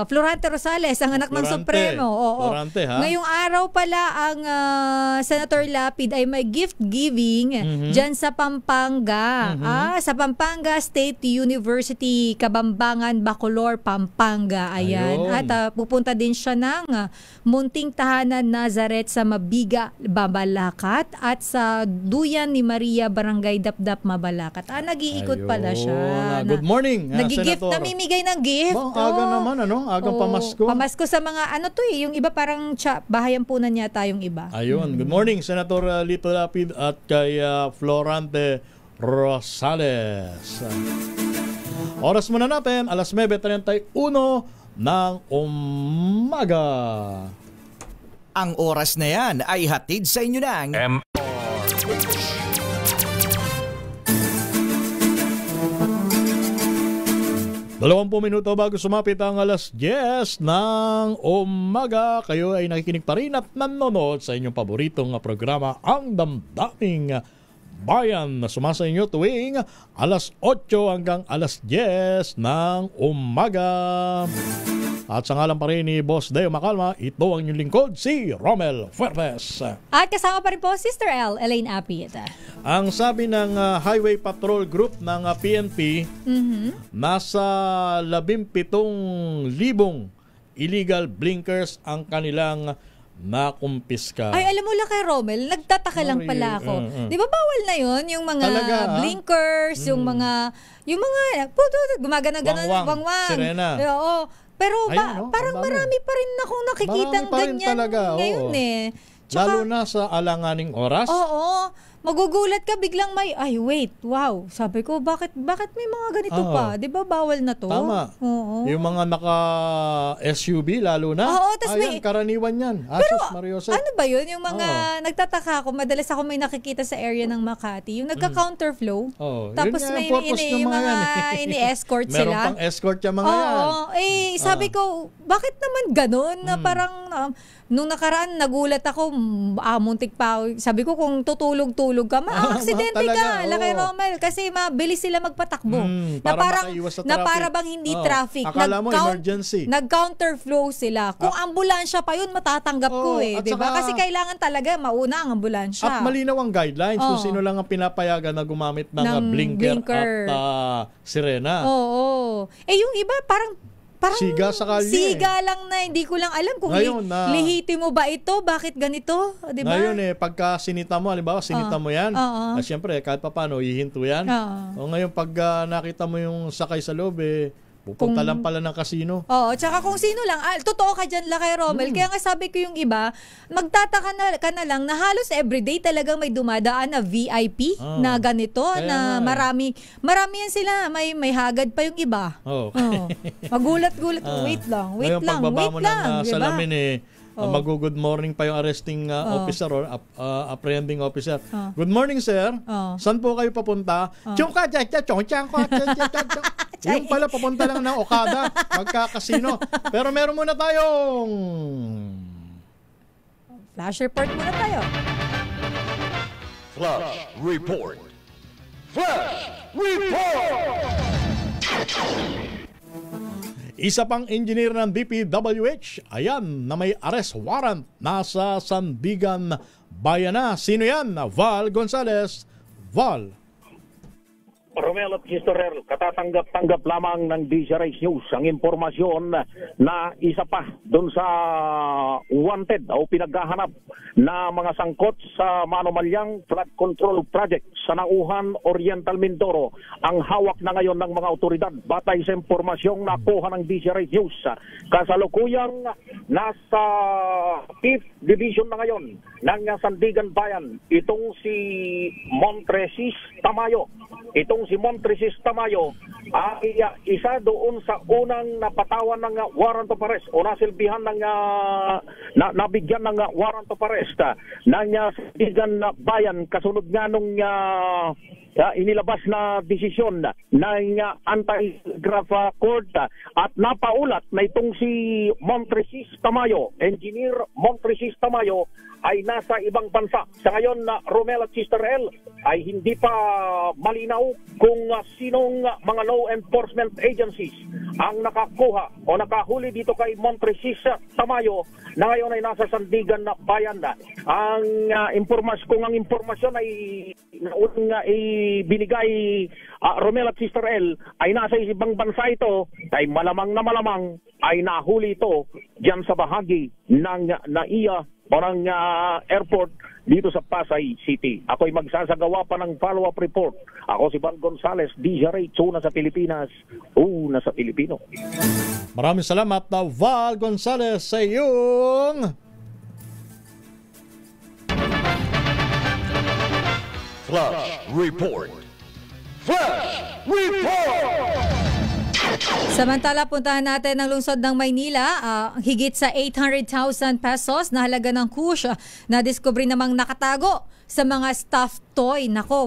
Florante Rosales, ang anak ng Supremo. Florante, ha? Ngayong araw pala ang Senator Lapid ay may gift giving dyan sa Pampanga. Sa Pampanga State University, Kabambangan, Bacolor, Pampanga. Ayan. At pupunta din siya ng Munting Tahanan Nazareth sa Mabiga, Mabalacat at sa Duyan ni Maria, Barangay Dapdap, Mabalacat. Nag-iikot pala siya. Good morning, Nag-gift, Senator. namimigay ng gift. Aga naman, agang pamasko. Pamasko sa mga, yung iba parang bahayan punan yata yung iba. Ayun. Good morning, Senator Lito Lapid at kay Florante Rosales. Oras muna natin, alas 9:31 ng umaga. Ang oras na yan ay hatid sa inyo ng Dalawampu minuto bago sumapit ang alas 10 ng umaga. Kayo ay nakikinig pa rin at nanonood sa inyong paboritong programa, Ang Damdaming Bayan, na sumasa inyo tuwing alas 8 hanggang alas 10 ng umaga. At sa ngalan pa rin ni Boss Deo Macalma, ito ang inyong lingkod, si Romel Fuertes. At kasama pa rin po, Sister L, Elaine Apit. Ang sabi ng Highway Patrol Group ng PNP, nasa 17,000 illegal blinkers ang kanilang nakumpiska. Ay, alam mo lang kay Romel, nagtataka lang pala ako. Di ba bawal na yun? Yung mga blinkers, yung mga gumagana-gana, wangwang. Sirena. Oo. Pero parang marami pa rin akong nakikitang ganyan ngayon eh. Lalo na sa alanganing oras. Oo. Magugulat ka biglang wow. Sabi ko, bakit may mga ganito pa? 'Di ba bawal na 'to? Tama. Oo. Yung mga naka-SUV lalo na. Oo, tas karaniwan 'yan. Pero Mariose. ano ba 'yun? Yung mga nagtataka ako, madalas ako may nakikita sa area ng Makati, yung nagka-counterflow. Tapos may ini-escort sila. Meron pang escort yung mga yan. Oo. Sabi ko, bakit naman ganun? Na parang nung nakaraan, nagulat ako, muntik pa. Sabi ko, kung tutulog-tulog ka, ma-aksidente ka. Laki Romel. Kasi mabilis sila magpatakbo. Na para bang hindi traffic. Akala mo emergency. Nag-counterflow sila. Kung ambulansya pa yun, matatanggap ko diba? Kasi kailangan talaga mauna ang ambulansya. At malinaw ang guidelines kung sino lang ang pinapayagan na gumamit ng blinker at sirena. Oo. Yung iba, parang siga sa kalye. Siga lang na hindi ko lang alam kung lihiti mo ba ito, bakit ganito, di ba? Ngayon pagka sinita mo, halimbawa sinita mo yan, siyempre kahit pa paano, hihinto yan. Ngayon pag nakita mo yung sakay sa loob, pupunta lang pala ng kasino. Oo, tsaka kung sino lang, totoo ka dyan, Lakay Romel. Kaya nga sabi ko yung iba, magtataka ka na lang na halos everyday talagang may dumadaan na VIP na ganito, na marami yan sila, may hagad pa yung iba. Magulat-gulat, wait lang. Pagbaba mo ng salamin mag-good morning pa yung arresting officer or apprehending officer. Good morning, sir. Saan po kayo papunta? Yung pala, papunta lang ng Okada, magkakasino. Pero meron muna tayong flash report muna tayo. Flash report. Flash report. Isa pang engineer ng DPWH, ayan, na may arrest warrant, nasa Sandigan, Bayan na. Sino yan? Val Gonzales. Val. Romel at Gistorer, katatanggap-tanggap lamang ng DZRH News ang impormasyon na isa pa doon sa wanted o pinaghahanap na mga sangkot sa Manumalyang Flood Control Project sa Nauhan, Oriental Mindoro. Ang hawak na ngayon ng mga otoridad batay sa impormasyong nakuha ng DZRH News. Kasalukuyang nasa 5th Division na ngayon ng Sandigan Bayan itong si Montresis Tamayo itong si Montresis Tamayo ay isa doon sa unang napatawan ng warrant of arrest o nasilbihan ng nabigyan ng warrant of arrest ng Sandigan Bayan kasunod nga nung inilabas na desisyon ng Anti-Graft Court at napaulat na itong si Montresis Tamayo, Engineer Montresis Tamayo ay nasa ibang bansa. Sa ngayon, Romel at Sister El, ay hindi pa malinaw kung sinong mga law enforcement agencies ang nakakuha o nakahuli dito kay Montresis Tamayo na ngayon ay nasa Sandigan Bayan. Ang impormasyon ay binigay Romel at Sister El ay nasa ibang bansa ito, ay malamang na malamang ay nahuli ito diyan sa bahagi ng NAIA o ng airport dito sa Pasay City. Ako'y magsasagawa pa ng follow-up report. Ako si Val Gonzales, DZRH, una sa Pilipinas, una sa Pilipino. Maraming salamat na Val Gonzales sa iyong Flash Report. Flash Report! Samantala, puntahan natin ang lungsod ng Maynila. Higit sa 800,000 pesos na halaga ng kush na diskubre namang nakatago sa mga stuffed toy. Nako,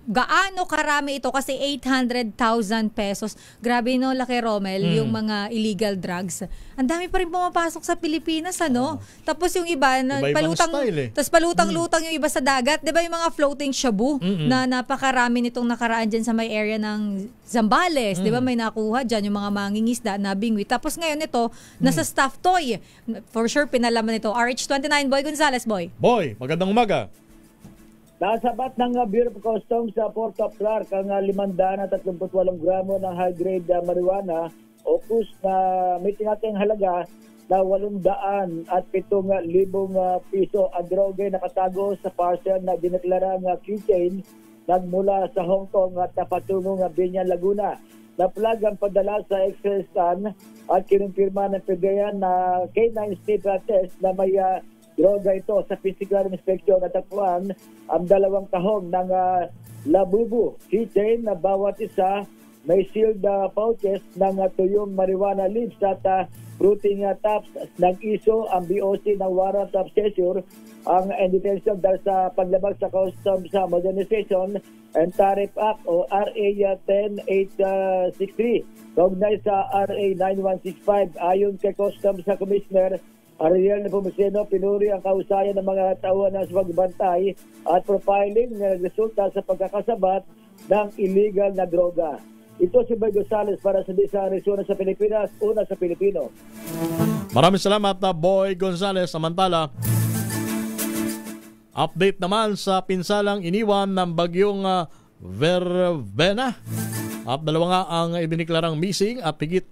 gaano karami ito? Kasi 800,000 pesos. Grabe no, Laki Romel, yung mga illegal drugs. Ang dami pa rin pumapasok sa Pilipinas, ano? Tapos yung iba, tapos palutang-lutang yung iba sa dagat. Di ba yung mga floating shabu na napakarami nitong nakaraan dyan sa may area ng Zambales. Di ba may nakuha dyan yung mga mangingisda na bingwi. Tapos ngayon ito, nasa stuffed toy. For sure, pinalaman ito. RH29, Boy Gonzales, Boy. Boy, magandang umaga. Nasabat ng Bureau of Customs sa Port of Clark ang 538 gramo ng high-grade marijuana o kus na may tinating halaga na 807,000 piso. Ang droga nakatago sa parcel na dineklarang keychain nagmula sa Hong Kong at napatungong Binyan, Laguna. Na-flag ang padala sa X-ray scan at kinumpirma ng PGAN na K9 state test na may droga ito. Sa physical inspection at takpuan ang 2 tahong ng labubu keychain na bawat isa may sealed pouches ng tuyong marijuana leaves at fruiting tops ng ISO ang BOC ng warrant of seizure ang detention dahil sa paglabag sa Customs Modernization and Tariff Act o RA 10863 kaugnay sa RA 9165. Ayon kay Customs Commissioner Ariel Nepomuceno, pinuri ang kausayan ng mga tauhan sa pagbantay at profiling na resulta sa pagkakasabat ng illegal na droga. Ito si Boy Gonzales para sa Disarison sa Pilipinas, una sa Pilipino. Maraming salamat na Boy Gonzales. Samantala, update naman sa pinsalang iniwan ng bagyong Verbena. At 2 nga ang idiniklarang missing at higit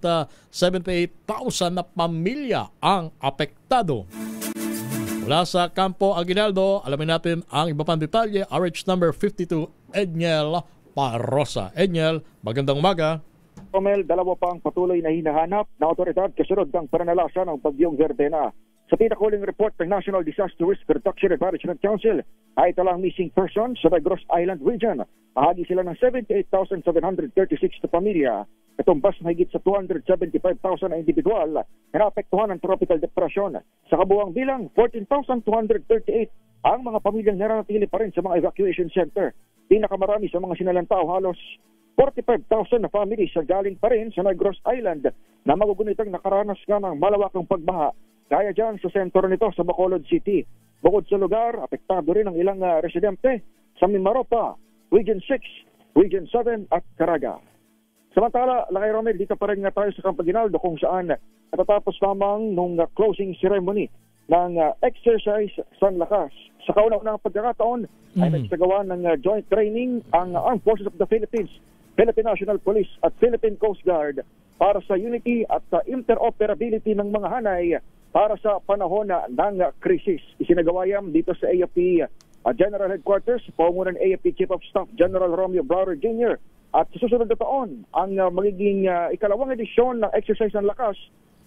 78,000 na pamilya ang apektado. Mula sa Campo Aguinaldo, alamin natin ang iba pang detalye. RH number 52, Edniel Parosa. Edniel, magandang umaga. Romel, 2 pang patuloy na hinahanap na otoridad kasunod ng pananalasa ng bagyong Verbena. Sa pinakahuling report ng National Disaster Risk Reduction and Management Council ay talang missing persons sa Negros Island region. Bahagi sila ng 78,736 na pamilya. Katumbas na higit sa 275,000 na individual na naapektuhan ng tropical depression. Sa kabuang bilang, 14,238 ang mga pamilyang naranatili pa rin sa mga evacuation center. Pinakamarami sa mga sinalantao, halos 45,000 na families sa galing pa rin sa Negros Island na magugunitang nakaranas nga ng malawakang pagbaha. Kaya dyan sa sentro nito sa Bacolod City. Bukod sa lugar, apektado rin ang ilang residente sa Mimaropa, Region 6, Region 7 at Caraga. Samantala, Lakay Romel, dito pa rin nga tayo sa Campo Aguinaldo kung saan natatapos lamang nung closing ceremony ng exercise San Lakas. Sa kauna-unang pagkakataon ay nagsagawa ng joint training ang Armed Forces of the Philippines, Philippine National Police at Philippine Coast Guard para sa unity at interoperability ng mga hanay para sa panahon ng krisis. Isinagawa yan dito sa AFP General Headquarters, paungunan ng AFP Chief of Staff General Romeo Browder Jr. At sa susunod na taon, ang magiging ikalawang edisyon ng Exercise ng Lakas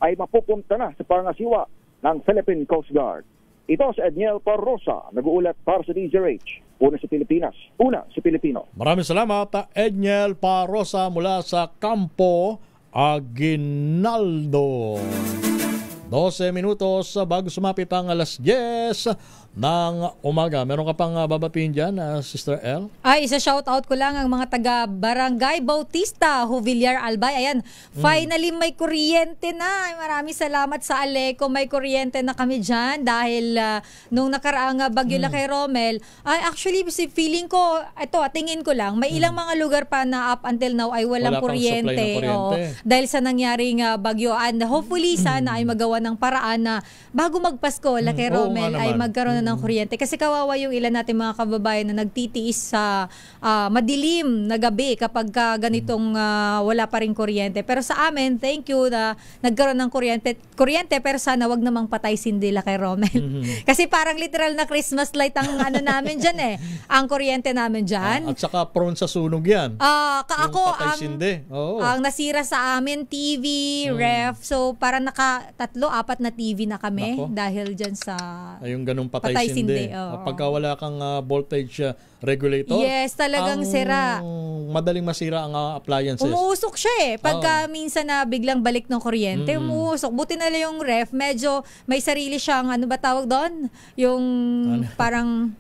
ay mapupunta na sa pangasiwa ng Philippine Coast Guard. Ito si Edniel Parrosa, nag-uulat para sa DZRH. Una sa Pilipinas, una sa Pilipino. Maraming salamat, Edniel Parrosa mula sa Campo Aguinaldo. 12 minutos bago sumapit ang alas 10 ng umaga. Meron ka pang babatiin dyan, Sister L? Ay, isa shoutout ko lang ang mga taga Barangay Bautista, Juvillar, Albay. Ayan, finally may kuryente na. Maraming salamat sa Aleco. May kuryente na kami dyan dahil nung nakaraang bagyo kay Romel, ay actually feeling ko, ito, tingin ko lang, may ilang mga lugar pa na up until now ay walang kuryente. Oo, dahil sa nangyaring bagyo. And hopefully sana ay magawa ng paraan na bago magpasko, kay Romel, ay magkaroon na ng kuryente. Kasi kawawa yung ilan natin mga kababayan na nagtitiis sa madilim na gabi kapag ganitong wala pa rin kuryente. Pero sa amin, thank you na nagkaroon ng kuryente, pero sana wag namang patay sindila kay Romel. Kasi parang literal na Christmas light ang ano namin dyan ang kuryente namin dyan. At saka prone sa sunog yan. Ako, ang nasira sa amin, TV, ref. So parang naka 3-4 na TV na kami dahil dyan sa yung ganung patay sindi. Pagka wala kang voltage regulator. Yes, talagang sira. Madaling masira ang appliances. Umuusok siya Pagka minsan na biglang balik ng kuryente, umuusok. Buti na lang yung ref, medyo may sarili siyang, ano ba tawag doon? Yung parang...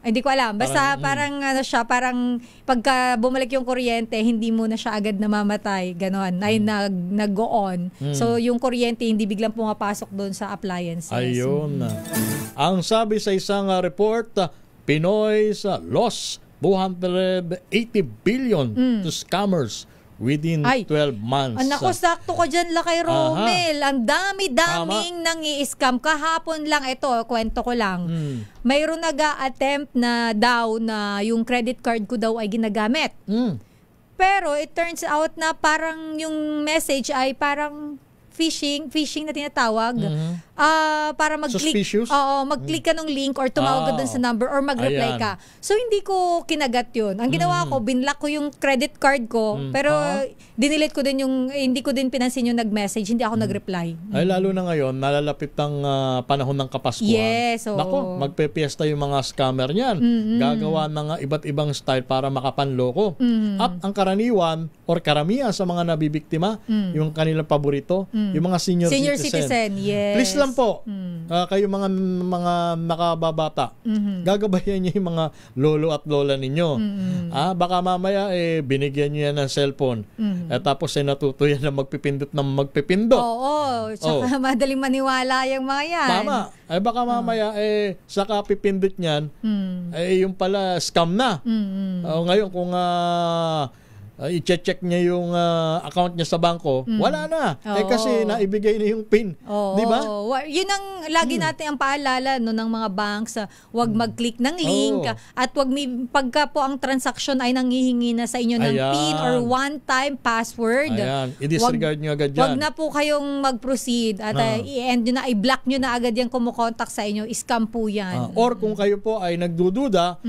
Hindi ko alam. Basta parang parang pagka bumalik yung kuryente, hindi mo na siya agad namamatay. Ganon. Ay nag-go-on. So yung kuryente hindi biglang pumapasok doon sa appliances. Ayun. Ang sabi sa isang report, Pinoy lost 280 billion to scammers within 12 months. Nako, sakto ko dyan kay Romel. Ang dami-daming nang-i-scam. Kahapon lang, ito, kwento ko lang. Mayroon nag-a-attempt na daw na yung credit card ko daw ay ginagamit. Pero it turns out na parang yung message ay parang phishing na tinatawag. Para mag-click. Mag-click ka ng link or tumawag ka dun sa number or mag-reply ka. So hindi ko kinagat yun. Ang ginawa ko, binlock ko yung credit card ko, pero dinilit ko din yung, hindi ko din pinansin yung nag-message, hindi ako nag-reply. Ay lalo na ngayon, nalalapit ang panahon ng Kapaskuhan. Yes. Nako, magpe-fiesta yung mga scammer niyan. Gagawa ng iba't ibang style para makapanloko. At ang karaniwan or karamihan sa mga nabibiktima, yung kanilang paborito, yung mga senior citizen. Yes. Please lang po, kayo mga nakababata, gagabayan niyo yung mga lolo at lola ninyo. Baka mamaya binigyan niyo yan ng cellphone. Tapos natuto yan na magpipindot ng magpipindot. Oo. Tsaka madaling maniwala yung mga yan. Tama. Baka mamaya saka pipindot niyan, yung pala scam na. Ngayon kung i-check niya yung account niya sa bangko, wala na. Kasi naibigay na yung PIN. Di ba? Yun ang lagi natin ang paalala ng mga banks. Huwag mag-click ng link at pagka po ang transaction ay nanghihingi na sa inyo ng PIN or one-time password. I-disregard nyo agad yan. Huwag na po kayong mag-proceed at i-end nyo na, i-block nyo na agad yung kumukontak sa inyo. Scam po yan. Or kung kayo po ay nagdududa,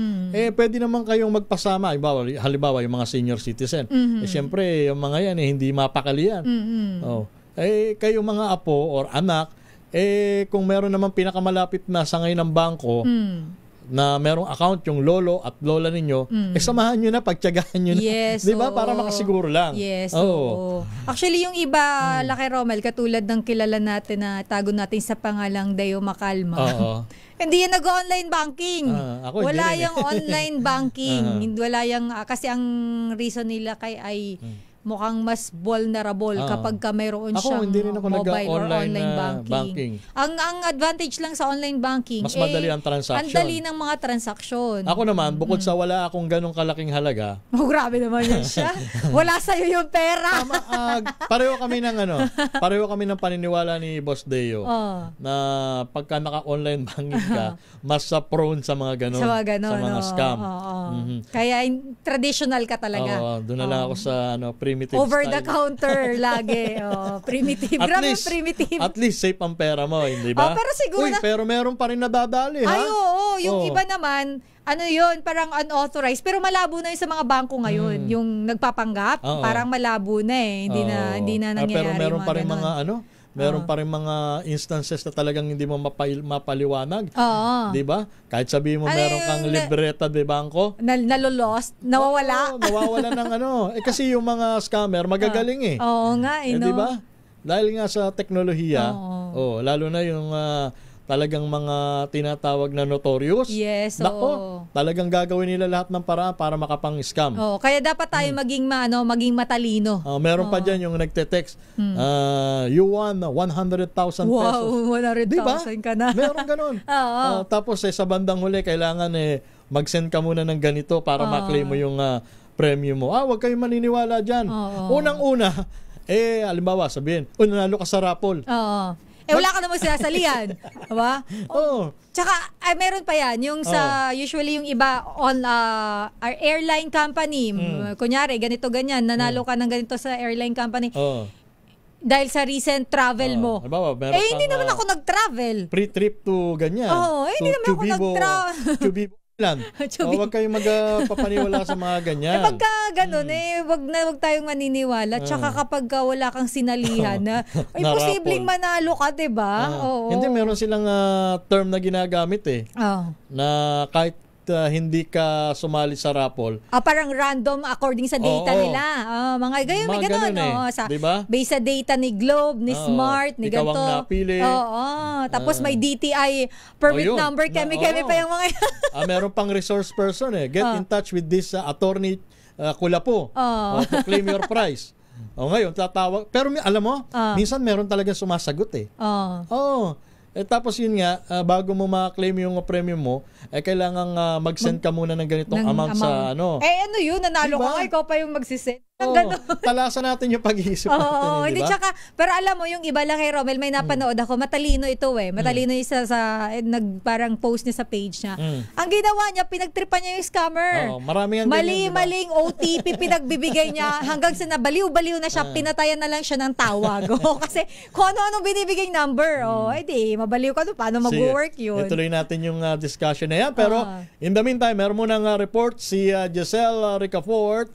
pwede naman kayong magpasama. Halimbawa, yung mga senior citizen. Siyempre, yung mga yan hindi mapakali yan. Kayo mga apo or anak, kung meron naman pinakamalapit na sangay ng bangko, na merong account yung lolo at lola ninyo, samahan nyo na, pagtyagaan nyo na. Yes. Di ba? Para makasiguro lang. Yes. Actually, yung iba, Laki Romel, katulad ng kilala natin na tago natin sa pangalang Deo Macalma. Hindi yan nag-online banking. Wala yung online banking. Wala yung, kasi ang reason nila ay mukhang mas vulnerable kapag mayroon siyang mobile or online banking. Ang advantage lang sa online banking, mas madali ang transaction. Ang dali ng mga transaksyon. Ako naman, bukod sa wala akong ganong kalaking halaga. Grabe naman yun siya. Wala sa'yo yung pera. Pareho kami ng paniniwala ni Boss Deo na pagka naka-online banking ka, mas prone sa mga ganon. Sa mga scam. Kaya traditional ka talaga. Doon na lang ako sa primitive over style. The counter lagi. Primitive. Grabe primitive. At least safe ang pera mo, hindi ba? Pero siguro pero meron pa rin nadadali, ha? Yung iba naman, parang unauthorized, pero malabo na yung sa mga bangko ngayon. Yung nagpapanggap, parang malabo na hindi na nangyayari. Pero meron pa rin mga meron pa rin mga instances na talagang hindi mo mapaliwanag. Oo. 'Di ba? Kahit sabihin mo meron kang libreta de bangko, nalolost, nawawala. Nawawala ng kasi yung mga scammer magagaling Oo nga, 'di ba? Dahil nga sa teknolohiya, lalo na yung talagang mga tinatawag na notorious. Yes, talagang gagawin nila lahat ng paraan para makapang-scam. Kaya dapat tayo maging matalino. Meron pa diyan yung nagte-text, you won 100,000 pesos. Wow, 100,000 diba? ka na. Meron ganun. Tapos sa bandang huli, kailangan mag-send ka muna ng ganito para ma-claim mo yung premium mo. Huwag kayong maniniwala dyan. Unang-una, halimbawa, sabihin, nanalo ka sa raffle. Wala ka namang sinasalihan. Diba? Tsaka, meron pa yan. Yung usually yung iba on our airline company. Kunyari, ganito, ganyan. Nanalo ka ng ganito sa airline company. Dahil sa recent travel mo. Halimbawa, hindi naman ako nag-travel. Free-trip to ganyan. Hindi naman ako nag-travel. Huwag kayong magpapaniwala sa mga ganyan. Pagka ganun, wag tayong maniniwala. Tsaka kapag wala kang sinalihan posibleng manalo ka, diba? Hindi, meron silang term na ginagamit na kahit hindi ka sumali sa raffle. Parang random according sa data nila. Mga gayon, may ganun. Diba? Based sa data ni Globe, ni Smart, ni ganito. Ikaw ang napili. Tapos may DTI permit number, kemi pa yung mga meron pang resource person Get in touch with this attorney Kulapo to claim your prize. Ngayon, tatawag. Pero alam mo, minsan meron talaga sumasagot tapos yun nga, bago mo ma-claim yung premium mo, kailangan mag-send ka muna ng ganitong amount sa yun, nanalo ka, ikaw pa yung magsisend. Talasan natin yung pag-iisip natin. Hindi, tsaka, pero alam mo, yung iba lang kay Romel, may napanood ako, matalino ito Matalino yung parang post niya sa page niya. Ang ginawa niya, pinagtripan niya yung scammer. Mali-maling OTP pinagbibigay niya hanggang sa nabaliw-baliw na siya, pinatayan na lang siya ng tawag. Kasi kung ano-anong binibigay number, mabaliw ka doon, paano mag-work yun? Ituloy natin yung discussion na yan. Pero in the meantime, meron munang report si Giselle Ricafort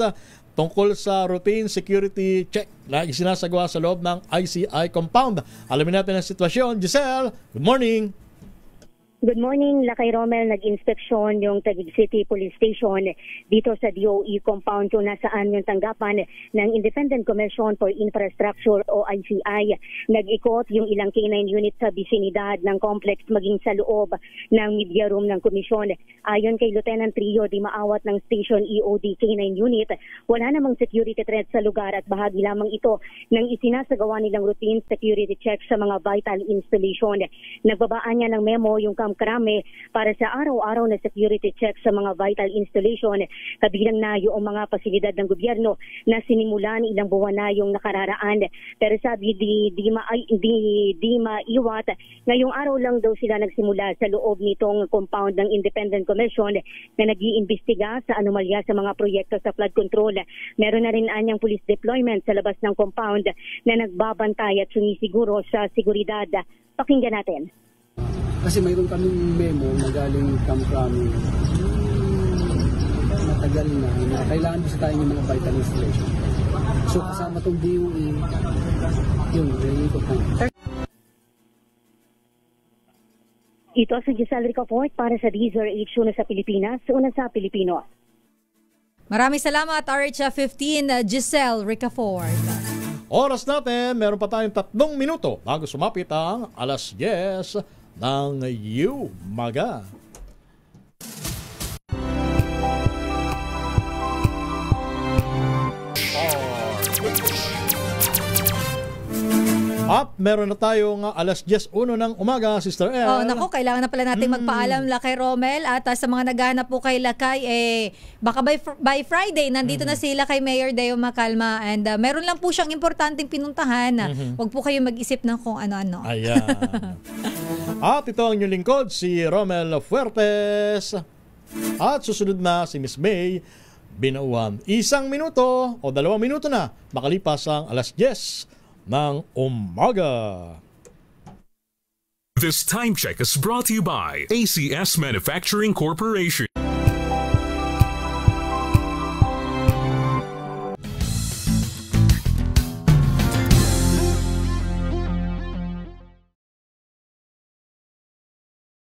tungkol sa routine security check na isinasagawa sa loob ng ICI compound. Alamin natin ang sitwasyon. Giselle, good morning. Good morning, Lakay Romel. Nag-inspeksyon yung Taguig City Police Station dito sa DOE compound kung nasaan yung tanggapan ng Independent Commission for Infrastructure o ICI. Nag-ikot yung ilang K9 unit sa bisinidad ng complex maging sa loob ng media room ng komisyon. Ayon kay Lieutenant Trio Di Maawat ng Station EOD K9 unit, wala namang security threat sa lugar at bahagi lamang ito ng isinasagawa nilang routine security check sa mga vital installation. Nagbabaan niya ng memo yung Krame para sa araw-araw na security check sa mga vital installation, kabilang na yung mga pasilidad ng gobyerno na sinimulan ilang buwan na yung nakararaan. Pero sabi di maiwat, ngayong araw lang daw sila nagsimula sa loob nitong compound ng Independent Commission na nag-iimbestiga sa anomalya sa mga proyekto sa flood control. Meron na rin anyang police deployment sa labas ng compound na nagbabantay at sunisiguro sa seguridad. Pakinggan natin. Kasi mayroon kaming memo na galing Kamkrami matagal na kailangan bisa tayo ng mga vital installation. So kasama itong DOE, yun, ikot na. Ito si Giselle Ricafort para sa DZRH, una sa Pilipinas, una sa Pilipino. Maraming salamat, RH15, Giselle Ricafort. Oras natin, meron pa tayong 3 minuto bago sumapit ang 10:00 ng umaga. At meron na tayong 10:01 ng umaga, Sister El. Naku, kailangan na pala natin magpaalam, Lakay Romel. At sa mga naghahanap po kay Lakay, baka by Friday, nandito na si Lakay Mayor Deo Macalma. And meron lang po siyang importanteng pinuntahan. Huwag po kayong mag-isip ng kung ano-ano. Ayan. At ito ang inyong lingkod, si Romel Fuertes. At susunod na si Miss May Binauan. 1 minuto o 2 minuto na makalipas ang 10:00 ng umaga. This time check is brought to you by ACS Manufacturing Corporation.